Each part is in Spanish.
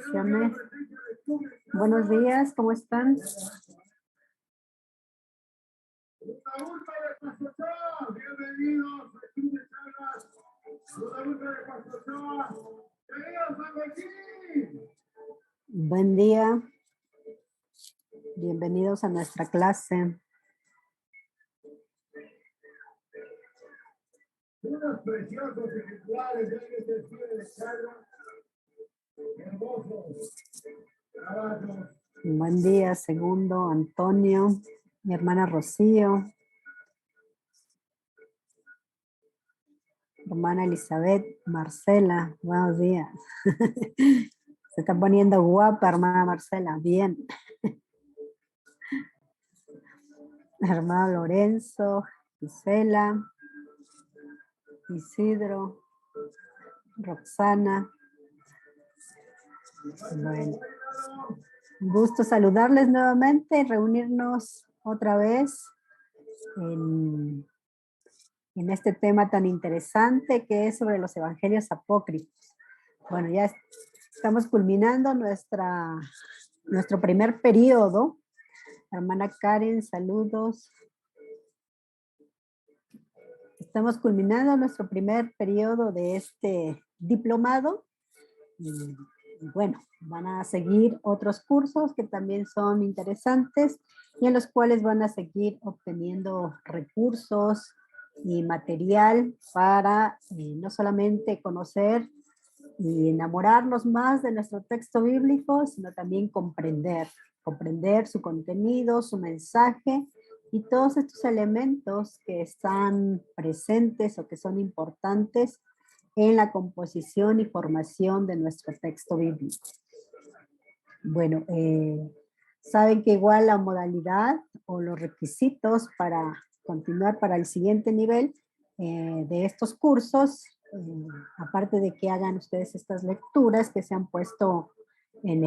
Bendiciones. Buenos días, ¿cómo están? Buen día. Bienvenidos a nuestra clase. Unos preciosos ejemplares de este estilo de charla. Hermosos trabajos. Buen día, Segundo, Antonio, mi hermana Rocío, hermana Elizabeth, Marcela, buenos días. Se está poniendo guapa, hermana Marcela, bien. Hermano Lorenzo, Gisela, Isidro, Roxana. Bueno, un gusto saludarles nuevamente y reunirnos otra vez en este tema tan interesante que es sobre los evangelios apócrifos. Bueno, ya estamos culminando nuestro primer periodo. Hermana Karen, saludos. Estamos culminando nuestro primer periodo de este diplomado. Y bueno, van a seguir otros cursos que también son interesantes y en los cuales van a seguir obteniendo recursos y material para no solamente conocer y enamorarnos más de nuestro texto bíblico, sino también comprender su contenido, su mensaje y todos estos elementos que están presentes o que son importantes en la composición y formación de nuestro texto bíblico. Bueno, saben que igual la modalidad o los requisitos para continuar para el siguiente nivel de estos cursos, aparte de que hagan ustedes estas lecturas que se han puesto en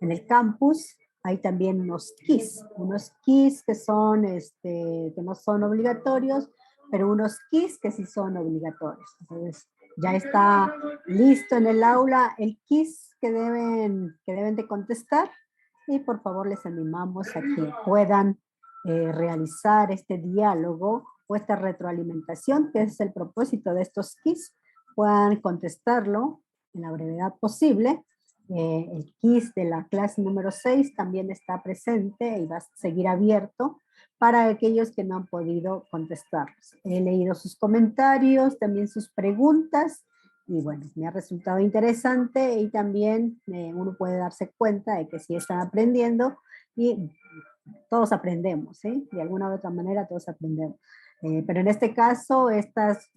el campus, hay también unos quiz que son, que no son obligatorios, pero unos quiz que sí son obligatorios. Entonces, ya está listo en el aula el quiz que deben de contestar y por favor les animamos a que puedan realizar este diálogo o esta retroalimentación, que es el propósito de estos quiz, puedan contestarlo en la brevedad posible. El quiz de la clase número 6 también está presente y va a seguir abierto para aquellos que no han podido contestarlos. He leído sus comentarios, también sus preguntas, y bueno, me ha resultado interesante y también uno puede darse cuenta de que sí están aprendiendo y todos aprendemos, ¿sí? De alguna u otra manera todos aprendemos. Pero en este caso, estas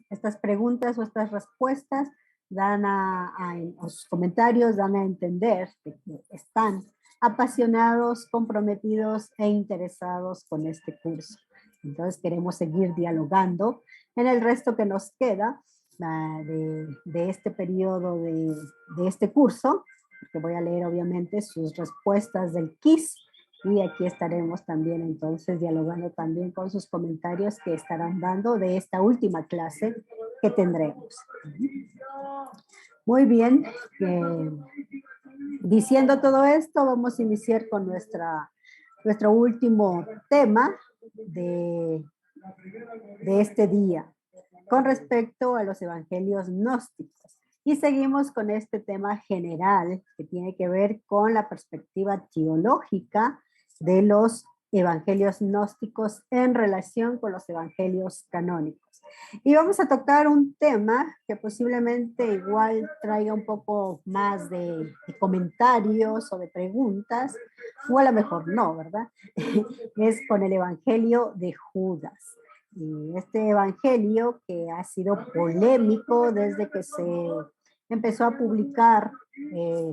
preguntas o estas respuestas dan a sus comentarios dan a entender que están apasionados, comprometidos e interesados con este curso. Entonces queremos seguir dialogando en el resto que nos queda de este periodo de este curso, porque voy a leer obviamente sus respuestas del quiz y aquí estaremos también entonces dialogando también con sus comentarios que estarán dando de esta última clase que tendremos. Muy bien, diciendo todo esto, vamos a iniciar con nuestro último tema de este día, con respecto a los evangelios gnósticos. Y seguimos con este tema general que tiene que ver con la perspectiva teológica de los evangelios gnósticos en relación con los evangelios canónicos. Y vamos a tocar un tema que posiblemente igual traiga un poco más de comentarios o de preguntas, o a lo mejor no, ¿verdad? Es con el evangelio de Judas. Y este evangelio que ha sido polémico desde que se empezó a publicar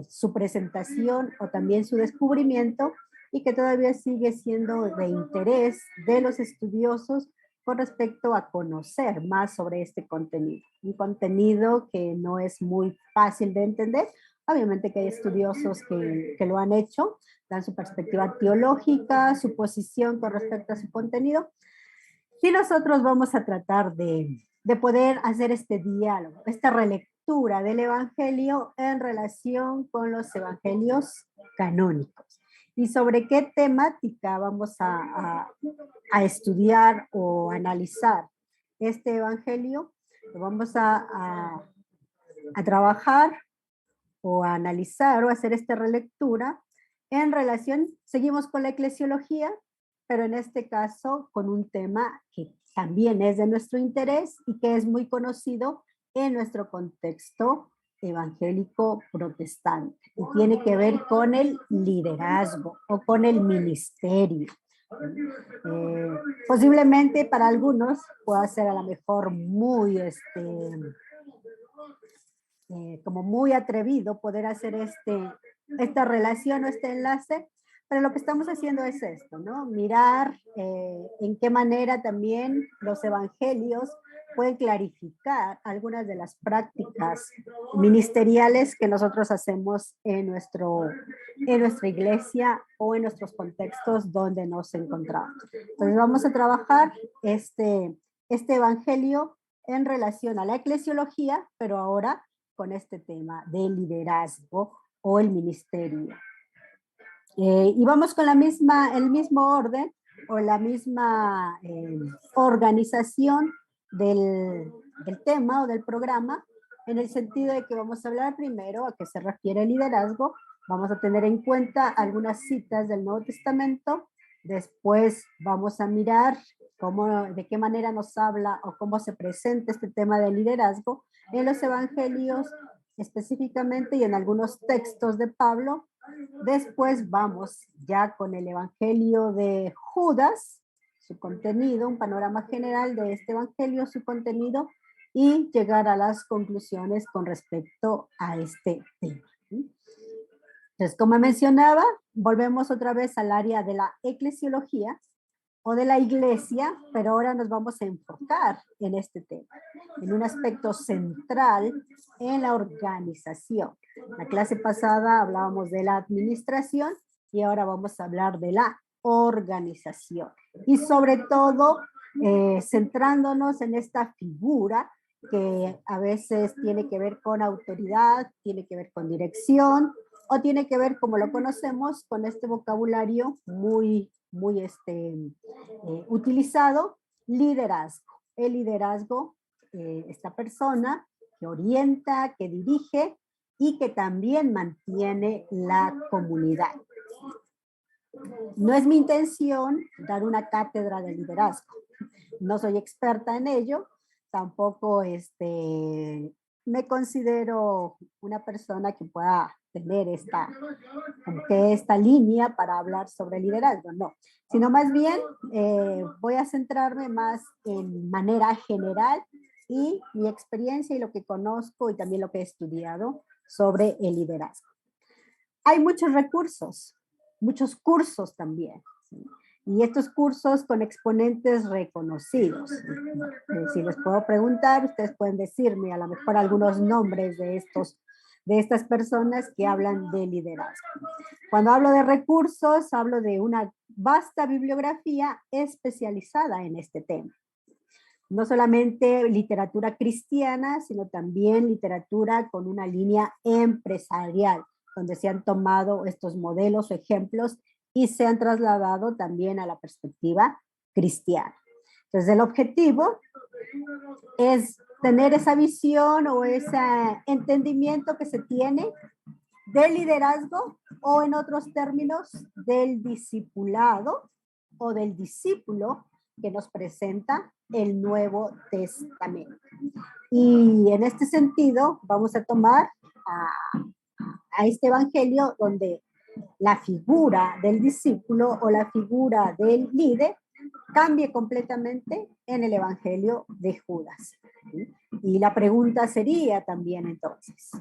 su presentación o también su descubrimiento y que todavía sigue siendo de interés de los estudiosos con respecto a conocer más sobre este contenido. Un contenido que no es muy fácil de entender. Obviamente que hay estudiosos que lo han hecho, dan su perspectiva teológica, su posición con respecto a su contenido. Y nosotros vamos a tratar de poder hacer este diálogo, esta lectura del Evangelio en relación con los evangelios canónicos. ¿Y sobre qué temática vamos a estudiar o analizar este Evangelio? Vamos a trabajar o a analizar o hacer esta relectura en relación, seguimos con la eclesiología, pero en este caso con un tema que también es de nuestro interés y que es muy conocido en nuestro contexto evangélico protestante. Y tiene que ver con el liderazgo o con el ministerio. Posiblemente para algunos pueda ser a lo mejor muy como muy atrevido poder hacer esta relación o este enlace, pero lo que estamos haciendo es esto, ¿no? Mirar en qué manera también los evangelios pueden clarificar algunas de las prácticas ministeriales que nosotros hacemos en nuestra iglesia o en nuestros contextos donde nos encontramos. Entonces vamos a trabajar este evangelio en relación a la eclesiología, pero ahora con este tema del liderazgo o el ministerio. Y vamos con el mismo orden o la misma organización del tema o del programa, en el sentido de que vamos a hablar primero a qué se refiere el liderazgo, vamos a tener en cuenta algunas citas del Nuevo Testamento, después vamos a mirar de qué manera nos habla o cómo se presenta este tema del liderazgo en los evangelios específicamente y en algunos textos de Pablo. Después vamos ya con el evangelio de Judas, su contenido, un panorama general de este evangelio, su contenido y llegar a las conclusiones con respecto a este tema. Entonces, como mencionaba, volvemos otra vez al área de la eclesiología o de la iglesia, pero ahora nos vamos a enfocar en este tema, en un aspecto central en la organización. La clase pasada hablábamos de la administración y ahora vamos a hablar de la organización. Y sobre todo, centrándonos en esta figura que a veces tiene que ver con autoridad, tiene que ver con dirección, o tiene que ver, como lo conocemos, con este vocabulario muy utilizado, liderazgo. El liderazgo, esta persona que orienta, que dirige y que también mantiene la comunidad. No es mi intención dar una cátedra de liderazgo. No soy experta en ello, tampoco me considero una persona que pueda tener esta línea para hablar sobre liderazgo, no, sino más bien voy a centrarme más en manera general y mi experiencia y lo que conozco y también lo que he estudiado sobre el liderazgo. Hay muchos recursos, muchos cursos también, ¿sí? Y estos cursos con exponentes reconocidos. Si les puedo preguntar, ustedes pueden decirme a lo mejor algunos nombres de estas personas que hablan de liderazgo. Cuando hablo de recursos, hablo de una vasta bibliografía especializada en este tema. No solamente literatura cristiana, sino también literatura con una línea empresarial, donde se han tomado estos modelos o ejemplos y se han trasladado también a la perspectiva cristiana. Entonces, el objetivo es tener esa visión o ese entendimiento que se tiene del liderazgo o, en otros términos, del discipulado o del discípulo que nos presenta el Nuevo Testamento. Y en este sentido vamos a tomar a este evangelio donde la figura del discípulo o la figura del líder cambie completamente en el evangelio de Judas. Y la pregunta sería también entonces,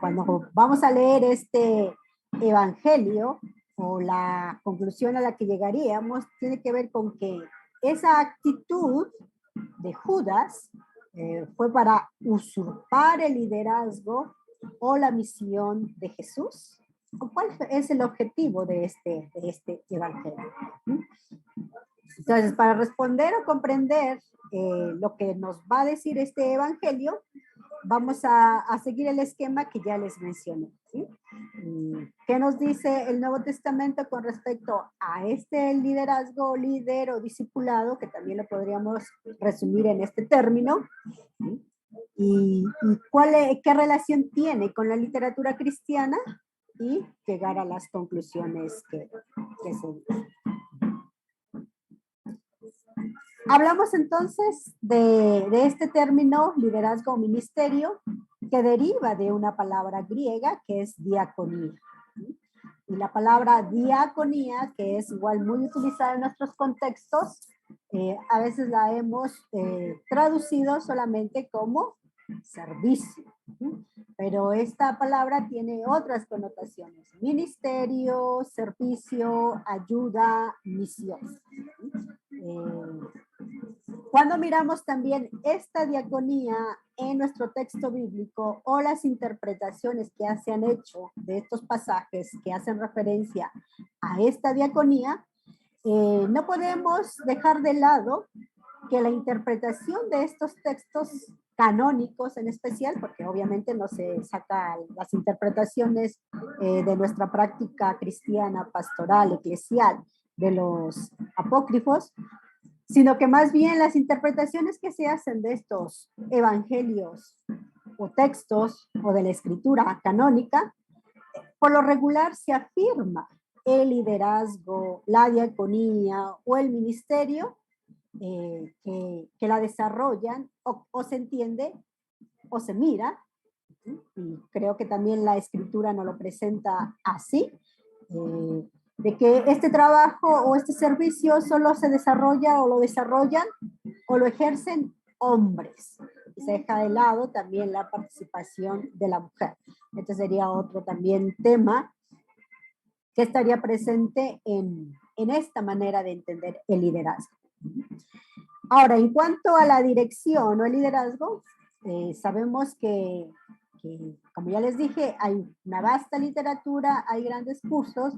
cuando vamos a leer este evangelio o la conclusión a la que llegaríamos tiene que ver con que esa actitud de Judas fue para usurpar el liderazgo o la misión de Jesús. ¿Cuál es el objetivo de este evangelio? Entonces, para responder o comprender lo que nos va a decir este evangelio, vamos a seguir el esquema que ya les mencioné, ¿sí? ¿Qué nos dice el Nuevo Testamento con respecto a este liderazgo, líder o discipulado, que también lo podríamos resumir en este término? ¿Sí? ¿Y qué relación tiene con la literatura cristiana? Y llegar a las conclusiones que se... Hablamos entonces de este término, liderazgo o ministerio, que deriva de una palabra griega que es diaconía. Y la palabra diaconía, que es igual muy utilizada en nuestros contextos, a veces la hemos traducido solamente como servicio. Pero esta palabra tiene otras connotaciones: ministerio, servicio, ayuda, misión. Cuando miramos también esta diaconía en nuestro texto bíblico o las interpretaciones que se han hecho de estos pasajes que hacen referencia a esta diaconía, no podemos dejar de lado que la interpretación de estos textos canónicos en especial, porque obviamente no se sacan las interpretaciones de nuestra práctica cristiana, pastoral, eclesial, de los apócrifos, sino que más bien las interpretaciones que se hacen de estos evangelios o textos o de la escritura canónica, por lo regular se afirma el liderazgo, la diaconía o el ministerio que la desarrollan o se entiende o se mira, y creo que también la escritura nos lo presenta así, de que este trabajo o este servicio solo se desarrolla o lo desarrollan o lo ejercen hombres. Y se deja de lado también la participación de la mujer. Este sería otro también tema que estaría presente en esta manera de entender el liderazgo. Ahora, en cuanto a la dirección o el liderazgo, sabemos que, como ya les dije, hay una vasta literatura, hay grandes cursos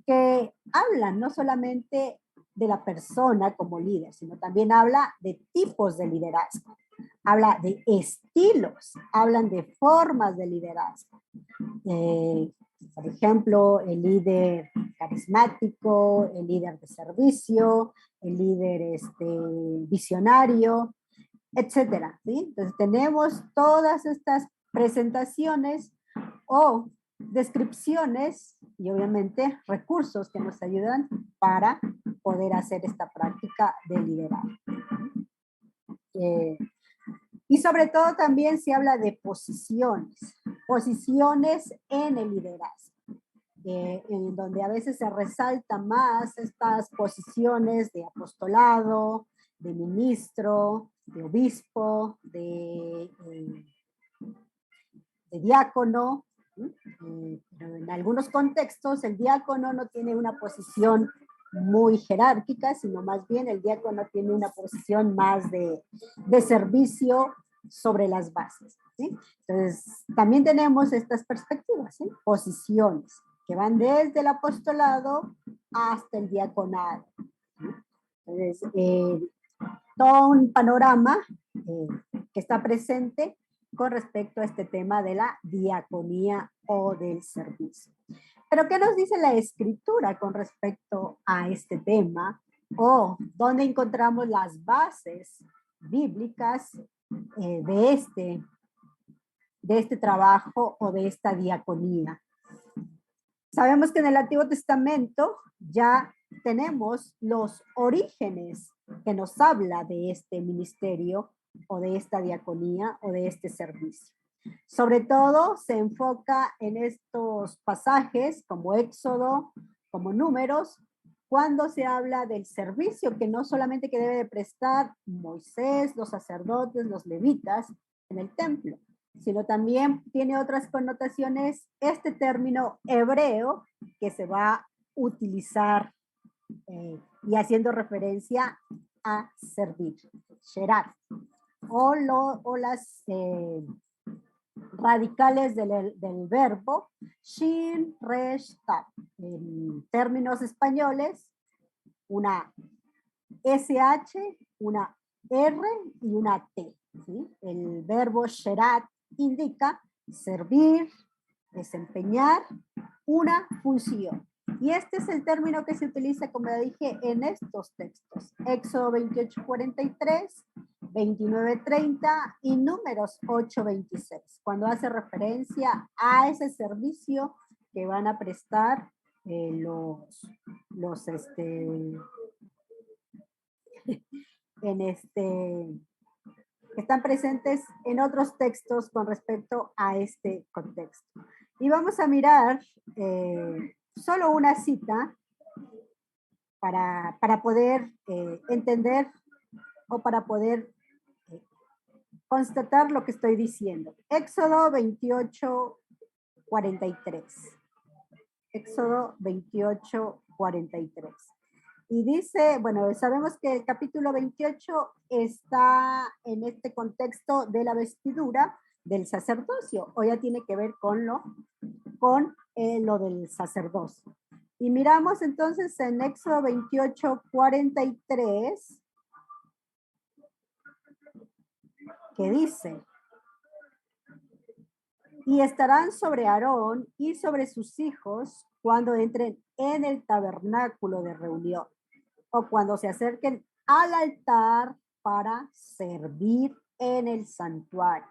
que hablan no solamente de la persona como líder, sino también habla de tipos de liderazgo, habla de estilos, hablan de formas de liderazgo. Por ejemplo, el líder carismático, el líder de servicio, el líder visionario, etcétera, ¿sí? Entonces tenemos todas estas presentaciones o descripciones y obviamente recursos que nos ayudan para poder hacer esta práctica de liderazgo. Y sobre todo también se habla de posiciones en el liderazgo, en donde a veces se resalta más estas posiciones de apostolado, de ministro, de obispo, de diácono. Pero en algunos contextos el diácono no tiene una posición muy jerárquica, sino más bien el diácono tiene una posición más de servicio sobre las bases, ¿sí? Entonces, también tenemos estas perspectivas, ¿sí? Posiciones que van desde el apostolado hasta el diaconado, ¿sí? Entonces, todo un panorama que está presente con respecto a este tema de la diaconía o del servicio. Pero ¿qué nos dice la escritura con respecto a este tema? ¿O dónde encontramos las bases bíblicas de este trabajo o de esta diaconía? Sabemos que en el Antiguo Testamento ya tenemos los orígenes que nos habla de este ministerio o de esta diaconía o de este servicio. Sobre todo se enfoca en estos pasajes como Éxodo, como Números, cuando se habla del servicio que no solamente que debe de prestar Moisés, los sacerdotes, los levitas en el templo, sino también tiene otras connotaciones este término hebreo que se va a utilizar y haciendo referencia a servir, sherat, o las radicales del verbo shin, resh, tat. En términos españoles, una SH, una R y una T. ¿Sí? El verbo sherat indica servir, desempeñar una función. Y este es el término que se utiliza, como ya dije, en estos textos. Éxodo 28:43, 29:30 y Números 8:26, cuando hace referencia a ese servicio que van a prestar los que están presentes en otros textos con respecto a este contexto. Y vamos a mirar solo una cita para poder entender o para poder constatar lo que estoy diciendo. Éxodo 28:43. Éxodo 28:43. Y dice, bueno, sabemos que el capítulo 28 está en este contexto de la vestidura del sacerdocio, o ya tiene que ver con lo del sacerdocio. Y miramos entonces en Éxodo 28:43, que dice, y estarán sobre Aarón y sobre sus hijos cuando entren en el tabernáculo de reunión o cuando se acerquen al altar para servir en el santuario,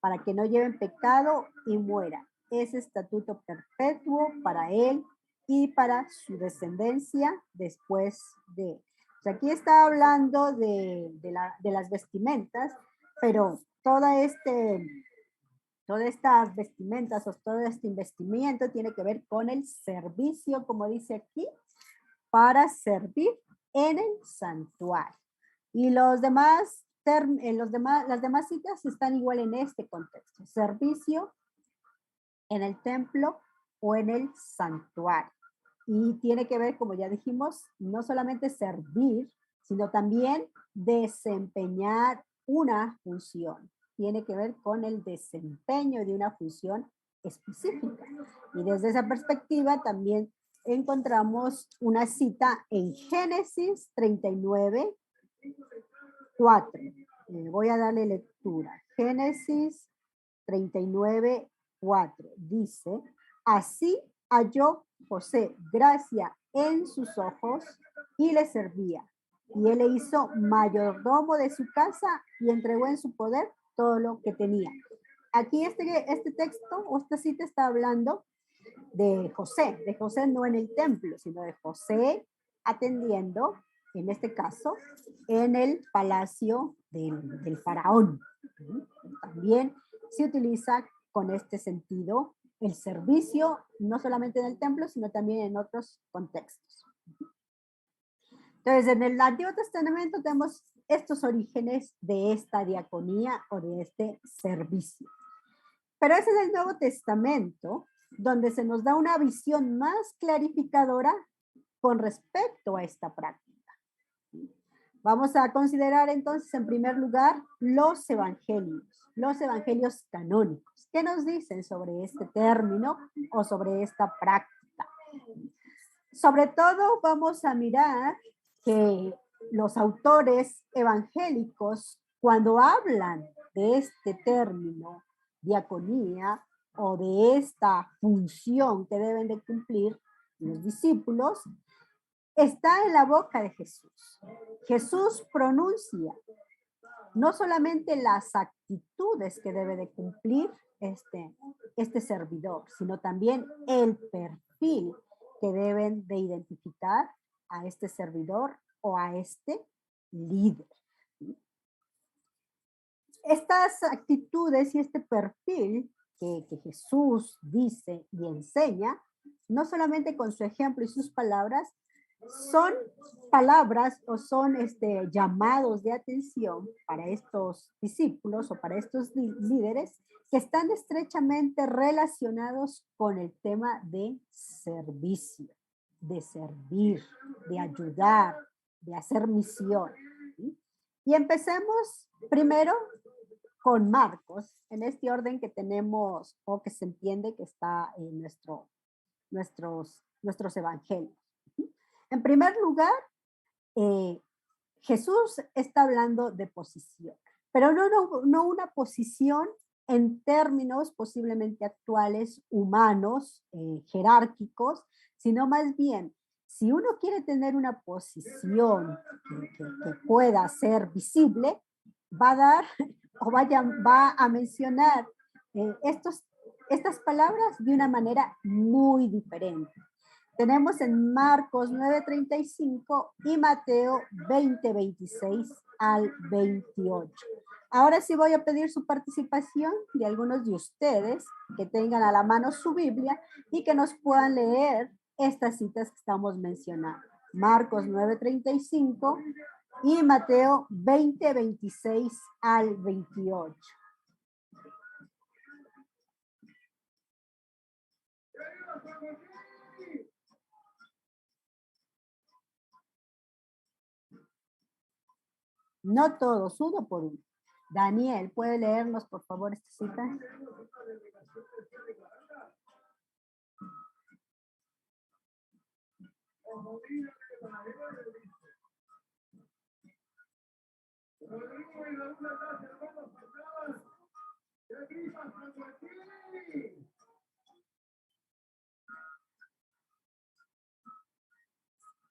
para que no lleven pecado y mueran. Es estatuto perpetuo para él y para su descendencia después de él. O sea, aquí está hablando de las vestimentas, pero todas estas vestimentas o todo este investimiento tiene que ver con el servicio, como dice aquí, para servir en el santuario. Y las demás citas están igual en este contexto. Servicio en el templo o en el santuario. Y tiene que ver, como ya dijimos, no solamente servir, sino también desempeñar una función. Tiene que ver con el desempeño de una función específica. Y desde esa perspectiva también encontramos una cita en Génesis 39:4. Voy a darle lectura. Génesis 39:4 dice, así halló José gracia en sus ojos y le servía. Y él le hizo mayordomo de su casa y entregó en su poder todo lo que tenía. Aquí este texto o esta cita está hablando de José no en el templo, sino de José atendiendo, en este caso, en el palacio del faraón. También se utiliza con este sentido el servicio, no solamente en el templo, sino también en otros contextos. Entonces, en el Antiguo Testamento tenemos estos orígenes de esta diaconía o de este servicio. Pero ese es el Nuevo Testamento, donde se nos da una visión más clarificadora con respecto a esta práctica. Vamos a considerar entonces en primer lugar los evangelios canónicos. ¿Qué nos dicen sobre este término o sobre esta práctica? Sobre todo vamos a mirar que los autores evangélicos, cuando hablan de este término, diaconía, o de esta función que deben de cumplir los discípulos, está en la boca de Jesús. Jesús pronuncia no solamente las actitudes que debe de cumplir este servidor, sino también el perfil que deben de identificar a este servidor o a este líder. Estas actitudes y este perfil que Jesús dice y enseña, no solamente con su ejemplo y sus palabras, son palabras o son llamados de atención para estos discípulos o para estos líderes que están estrechamente relacionados con el tema de servicio, de servir, de ayudar, de hacer misión. ¿Sí? Y empecemos primero con Marcos, en este orden que tenemos o que se entiende que está en nuestros evangelios. En primer lugar, Jesús está hablando de posición, pero no una posición en términos posiblemente actuales, humanos, jerárquicos, sino más bien, si uno quiere tener una posición que pueda ser visible, va a dar o va a mencionar estas palabras de una manera muy diferente. Tenemos en Marcos 9:35 y Mateo 20:26 al 28. Ahora sí voy a pedir su participación de algunos de ustedes que tengan a la mano su Biblia y que nos puedan leer estas citas que estamos mencionando. Marcos 9:35 y Mateo 20:26 al 28. No todos, uno por uno. Daniel, ¿puede leernos por favor esta cita?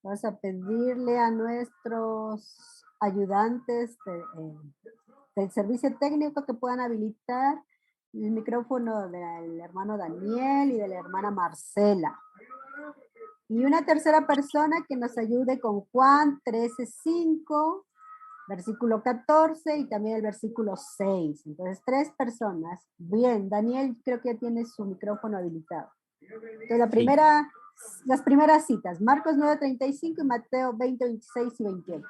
Vamos a pedirle a nuestros ayudantes del servicio técnico que puedan habilitar el micrófono del hermano Daniel y de la hermana Marcela. Y una tercera persona que nos ayude con Juan 13:5, versículo 14 y también el versículo 6. Entonces, 3 personas. Bien, Daniel creo que ya tiene su micrófono habilitado. Entonces, las primeras citas, Marcos 9:35 y Mateo 20:26 y 28.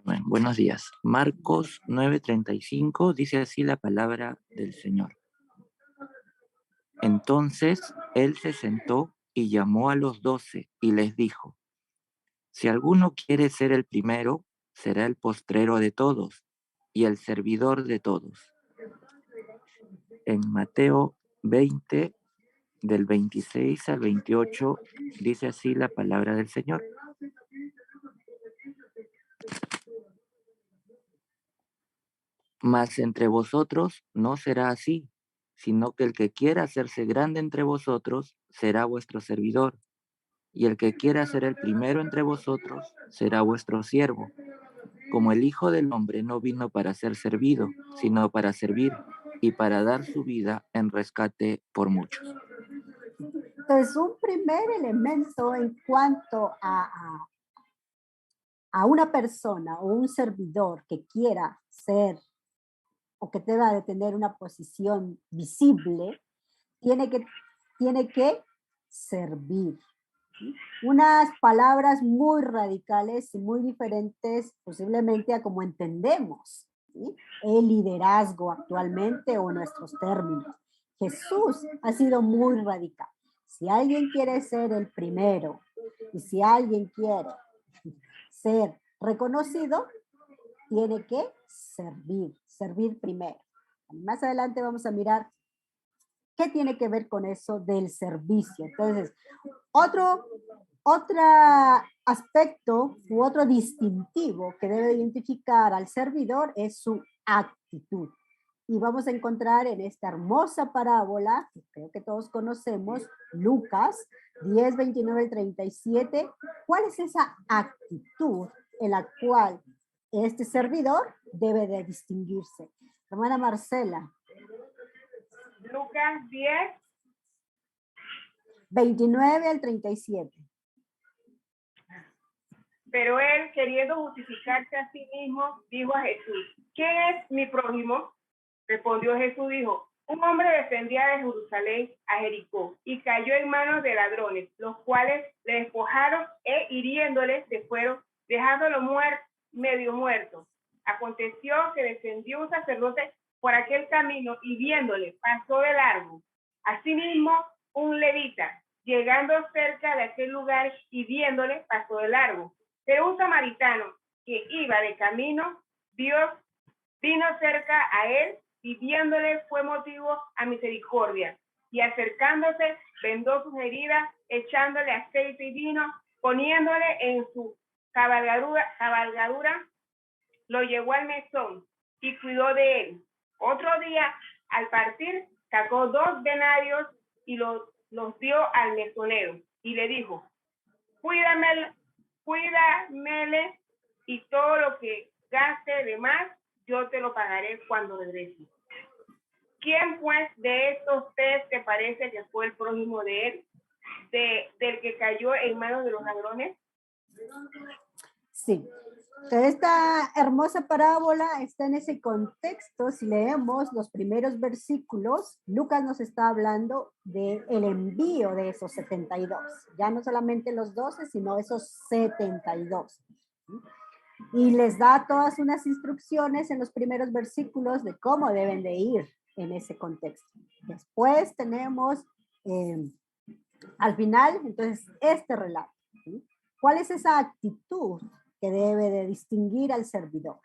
Bueno, buenos días. Marcos 9:35 dice así la palabra del Señor. Entonces él se sentó y llamó a los 12 y les dijo: si alguno quiere ser el primero, será el postrero de todos y el servidor de todos. En Mateo 20, del 26 al 28, dice así la palabra del Señor. Mas entre vosotros no será así, sino que el que quiera hacerse grande entre vosotros será vuestro servidor, y el que quiera ser el primero entre vosotros será vuestro siervo. Como el Hijo del Hombre no vino para ser servido, sino para servir y para dar su vida en rescate por muchos. Entonces, un primer elemento en cuanto a una persona o un servidor que quiera ser o que deba de tener una posición visible, tiene que servir. ¿Sí? Unas palabras muy radicales y muy diferentes posiblemente a como entendemos, ¿sí?, el liderazgo actualmente o nuestros términos. Jesús ha sido muy radical. Si alguien quiere ser el primero y si alguien quiere ser reconocido, tiene que servir primero. Más adelante vamos a mirar qué tiene que ver con eso del servicio. Entonces, otro aspecto u otro distintivo que debe identificar al servidor es su actitud. Y vamos a encontrar en esta hermosa parábola, que creo que todos conocemos, Lucas 10, 29 y 37, ¿cuál es esa actitud en la cual este servidor debe de distinguirse? Hermana Marcela. Lucas 10. 29 al 37. Pero él, queriendo justificarse a sí mismo, dijo a Jesús: ¿quién es mi prójimo? Respondió Jesús, dijo: un hombre descendía de Jerusalén a Jericó y cayó en manos de ladrones, los cuales le despojaron e hiriéndole se fueron, dejándolo medio muerto. Aconteció que descendió un sacerdote por aquel camino y viéndole pasó de largo. Asimismo, un levita, llegando cerca de aquel lugar y viéndole pasó de largo. Pero un samaritano que iba de camino vino cerca a él y viéndole fue motivo a misericordia. Y acercándose, vendó sus heridas, echándole aceite y vino, poniéndole en su cabalgadura lo llevó al mesón y cuidó de él. Otro día, al partir, sacó 2 denarios y los dio al mesonero y le dijo, cuídamele y todo lo que gaste de más, yo te lo pagaré cuando regrese. ¿Quién pues de estos 3 te parece que fue el prójimo de él, del que cayó en manos de los ladrones? Sí. Entonces, esta hermosa parábola está en ese contexto. Si leemos los primeros versículos, Lucas nos está hablando del envío de esos 72. Ya no solamente los 12, sino esos 72. Y les da todas unas instrucciones en los primeros versículos de cómo deben de ir en ese contexto. Después tenemos al final, entonces, este relato. ¿Sí? ¿Cuál es esa actitud que debe de distinguir al servidor?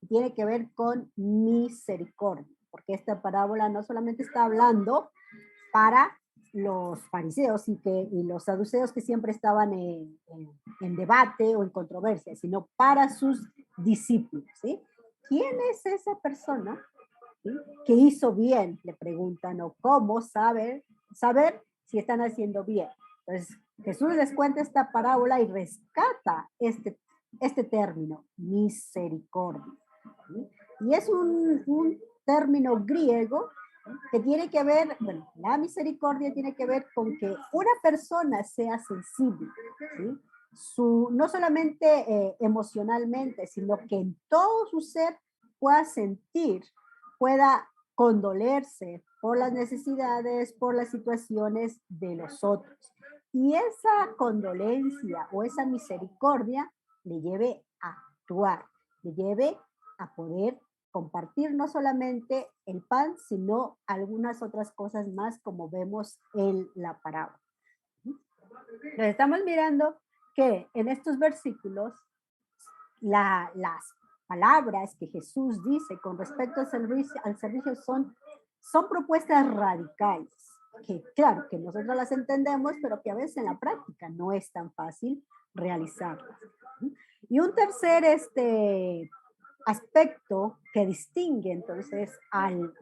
Tiene que ver con misericordia, porque esta parábola no solamente está hablando para los fariseos y los saduceos que siempre estaban en debate o en controversia, sino para sus discípulos. ¿Sí? ¿Quién es esa persona? ¿Sí? ¿Qué hizo bien? Le preguntan, o cómo saber si están haciendo bien. Entonces, Jesús les cuenta esta parábola y rescata este término, misericordia. ¿Sí? Y es un término griego que tiene que ver, bueno, la misericordia tiene que ver con que una persona sea sensible, ¿sí? No solamente emocionalmente, sino que en todo su ser pueda sentir, pueda condolerse por las necesidades, por las situaciones de los otros. Y esa condolencia o esa misericordia le lleve a actuar, le lleve a poder compartir no solamente el pan, sino algunas otras cosas más, como vemos en la parábola. Entonces, estamos mirando que en estos versículos las palabras que Jesús dice con respecto al servicio son propuestas radicales, que claro, que nosotros las entendemos, pero que a veces en la práctica no es tan fácil realizarlas. Y un tercer aspecto que distingue entonces al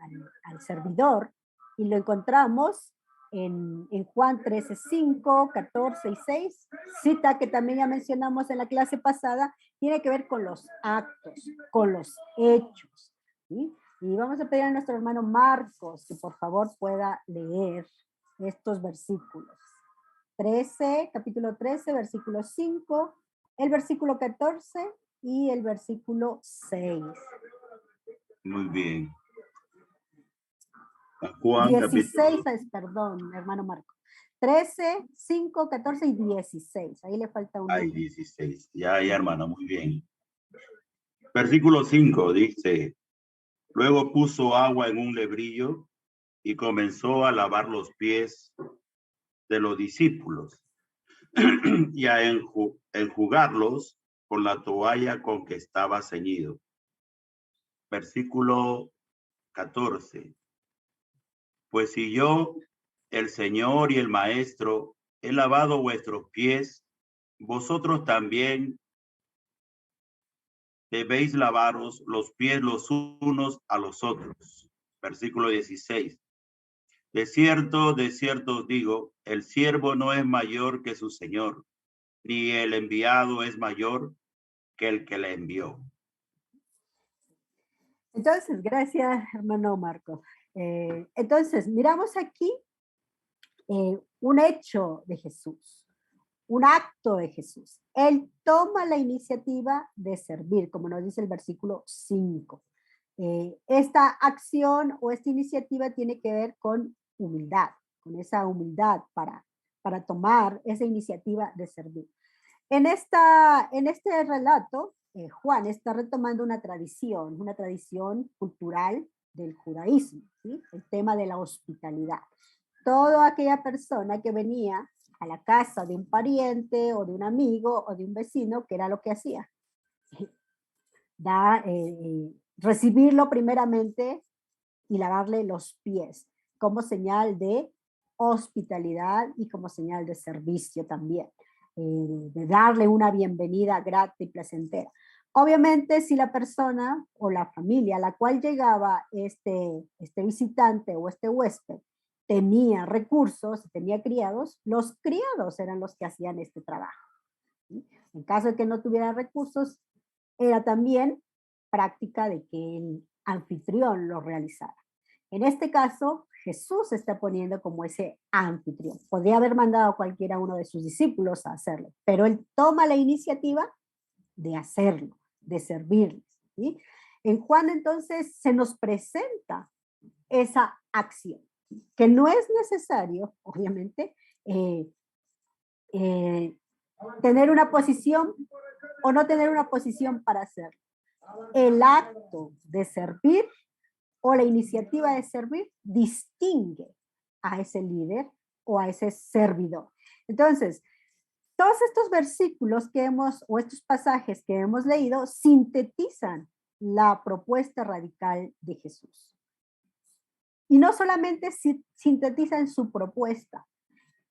servidor, y lo encontramos en Juan 13, 5, 14 y 6, cita que también ya mencionamos en la clase pasada, tiene que ver con los actos, con los hechos. ¿Sí? Y vamos a pedir a nuestro hermano Marcos que por favor pueda leer estos versículos. Capítulo 13, versículo 5, el versículo 14 y el versículo 6. Muy bien. Juan 16, perdón, hermano Marco. 13, 5, 14 y 16. Ahí le falta uno. Hay 16. Ya, hermano, muy bien. Versículo 5 dice, luego puso agua en un lebrillo y comenzó a lavar los pies de los discípulos y a enjugarlos con la toalla con que estaba ceñido. Versículo 14. Pues si yo, el Señor y el Maestro, he lavado vuestros pies, vosotros también debéis lavaros los pies los unos a los otros. Versículo 16. De cierto os digo, el siervo no es mayor que su Señor, ni el enviado es mayor que el que le envió. Entonces, gracias, hermano Marco. Entonces, miramos aquí un hecho de Jesús, un acto de Jesús. Él toma la iniciativa de servir, como nos dice el versículo 5. Esta acción o esta iniciativa tiene que ver con humildad, con esa humildad para tomar esa iniciativa de servir. En este relato, Juan está retomando una tradición cultural del judaísmo, ¿sí? El tema de la hospitalidad. Toda aquella persona que venía a la casa de un pariente o de un amigo o de un vecino, ¿qué era lo que hacía? Recibirlo primeramente y lavarle los pies como señal de hospitalidad y como señal de servicio también. de darle una bienvenida grata y placentera. Obviamente, si la persona o la familia a la cual llegaba este visitante o este huésped tenía recursos, tenía criados, los criados eran los que hacían este trabajo. ¿Sí? En caso de que no tuviera recursos, era también práctica de que el anfitrión lo realizara. En este caso, Jesús se está poniendo como ese anfitrión. Podría haber mandado a cualquiera uno de sus discípulos a hacerlo, pero él toma la iniciativa de hacerlo, de servirles. ¿Sí? En Juan entonces se nos presenta esa acción, que no es necesario, obviamente, tener una posición o no tener una posición para hacerlo. El acto de servir o la iniciativa de servir distingue a ese líder o a ese servidor. Entonces, todos estos versículos que o estos pasajes que hemos leído sintetizan la propuesta radical de Jesús. Y no solamente sintetizan su propuesta,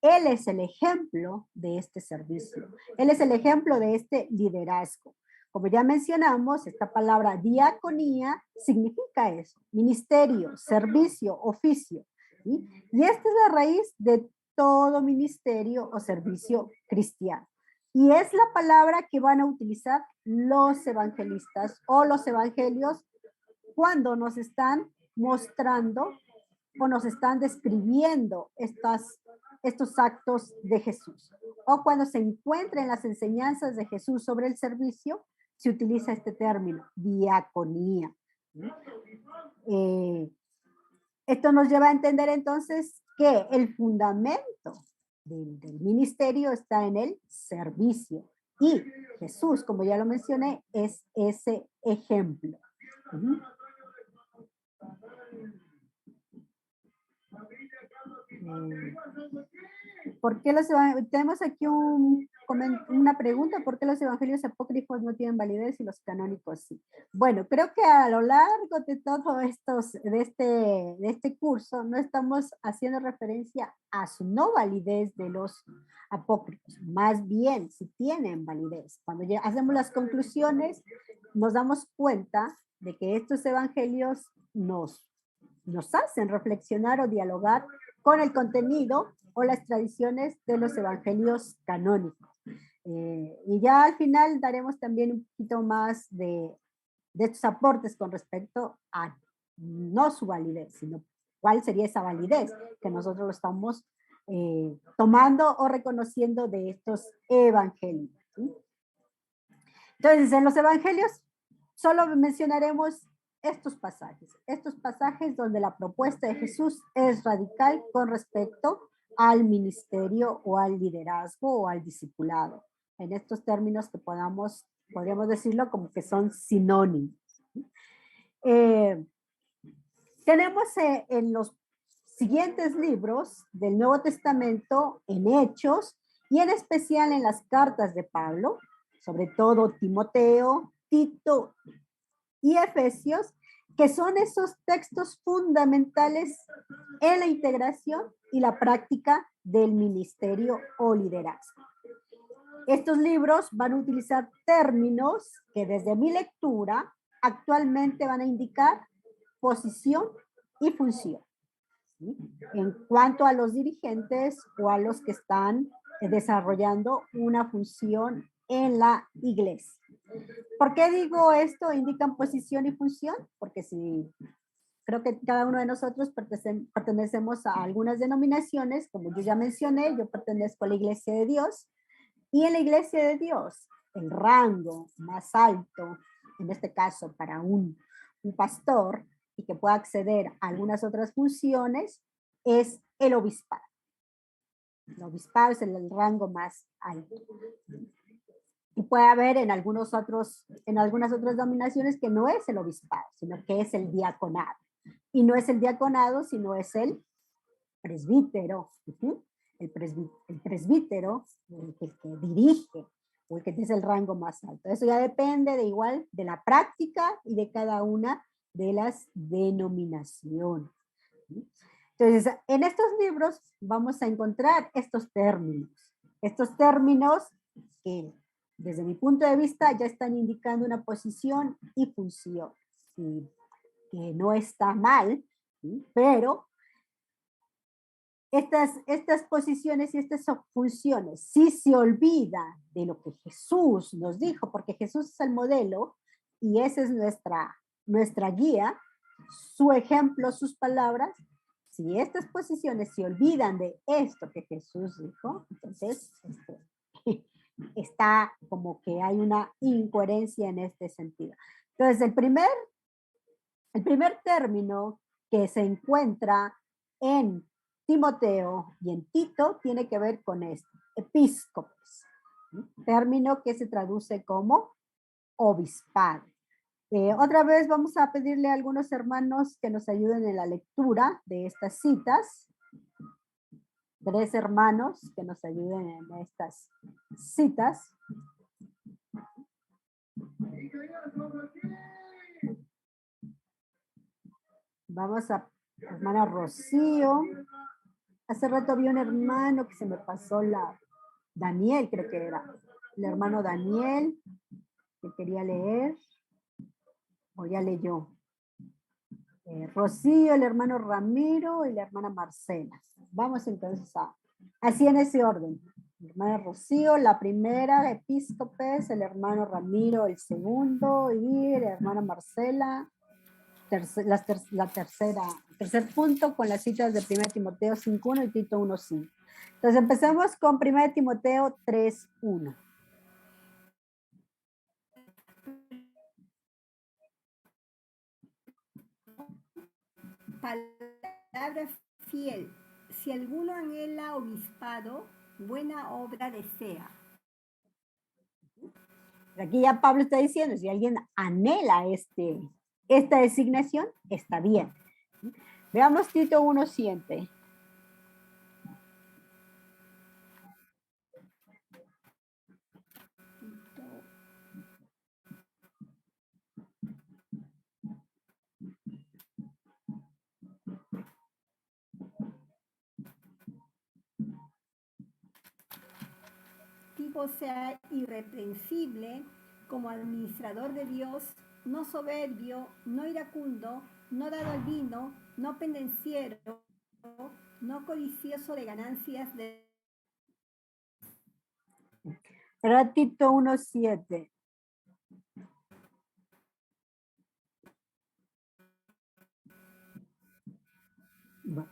Él es el ejemplo de este servicio. Él es el ejemplo de este liderazgo. Como ya mencionamos, esta palabra diaconía significa eso, ministerio, servicio, oficio. ¿Sí? Y esta es la raíz de todo ministerio o servicio cristiano. Y es la palabra que van a utilizar los evangelistas o los evangelios cuando nos están mostrando o nos están describiendo estos actos de Jesús. O cuando se encuentren las enseñanzas de Jesús sobre el servicio, se utiliza este término, diaconía. Esto nos lleva a entender entonces que el fundamento del ministerio está en el servicio. Y Jesús, como ya lo mencioné, es ese ejemplo. ¿Por qué tenemos aquí una pregunta? ¿Por qué los evangelios apócrifos no tienen validez y los canónicos sí? Bueno, creo que a lo largo de todo de este curso no estamos haciendo referencia a su no validez de los apócrifos, más bien si tienen validez. Cuando ya hacemos las conclusiones, nos damos cuenta de que estos evangelios nos hacen reflexionar o dialogar con el contenido o las tradiciones de los evangelios canónicos. Y ya al final daremos también un poquito más de estos aportes con respecto a no su validez, sino cuál sería esa validez que nosotros lo estamos tomando o reconociendo de estos evangelios. ¿Sí? Entonces, en los evangelios solo mencionaremos estos pasajes donde la propuesta de Jesús es radical con respecto al ministerio o al liderazgo o al discipulado. En estos términos que podríamos decirlo como que son sinónimos. Tenemos en los siguientes libros del Nuevo Testamento, en Hechos, y en especial en las cartas de Pablo, sobre todo Timoteo, Tito y Efesios, que son esos textos fundamentales en la integración y la práctica del ministerio o liderazgo. Estos libros van a utilizar términos que desde mi lectura actualmente van a indicar posición y función, ¿sí? En cuanto a los dirigentes o a los que están desarrollando una función en la iglesia. ¿Por qué digo esto? Indican posición y función, porque si creo que cada uno de nosotros pertenecemos a algunas denominaciones, como yo ya mencioné, yo pertenezco a la Iglesia de Dios, y en la Iglesia de Dios, el rango más alto, en este caso para un pastor, y que pueda acceder a algunas otras funciones, es el obispado. El obispado es el rango más alto. Y puede haber en algunas otras denominaciones que no es el obispado, sino que es el diaconado. Y no es el diaconado, sino es el presbítero. El presbítero, el que dirige, o el que tiene el rango más alto. Eso ya depende de la práctica y de cada una de las denominaciones. Entonces, en estos libros vamos a encontrar estos términos. Estos términos que desde mi punto de vista ya están indicando una posición y función, que no está mal, ¿sí? Pero estas posiciones y estas funciones, si se olvida de lo que Jesús nos dijo, porque Jesús es el modelo y esa es nuestra guía, su ejemplo, sus palabras, si estas posiciones se olvidan de esto que Jesús dijo, entonces está como que hay una incoherencia en este sentido. Entonces, el primer término que se encuentra en Timoteo y en Tito tiene que ver con esto, episcopos, término que se traduce como obispado. Otra vez vamos a pedirle a algunos hermanos que nos ayuden en la lectura de estas citas. 3 hermanos que nos ayuden en estas citas. Vamos a hermana Rocío. Hace rato había un hermano que se me pasó Daniel, creo que era. El hermano Daniel, que quería leer. O ya leyó. Rocío, el hermano Ramiro y la hermana Marcela. Vamos entonces así en ese orden. La hermana Rocío, la primera, episcopes, el hermano Ramiro, el segundo, y la hermana Marcela, tercer punto con las citas de 1 Timoteo 5.1 y Tito 1.5. Entonces empecemos con 1 Timoteo 3.1. Palabra fiel. Si alguno anhela obispado, buena obra desea. Aquí ya Pablo está diciendo, si alguien anhela esta designación, está bien. Veamos Tito 1.7. Tito sea irreprensible como administrador de Dios, no soberbio, no iracundo, no dado al vino, no pendenciero, no codicioso de ganancias de... Era Tito 1.7.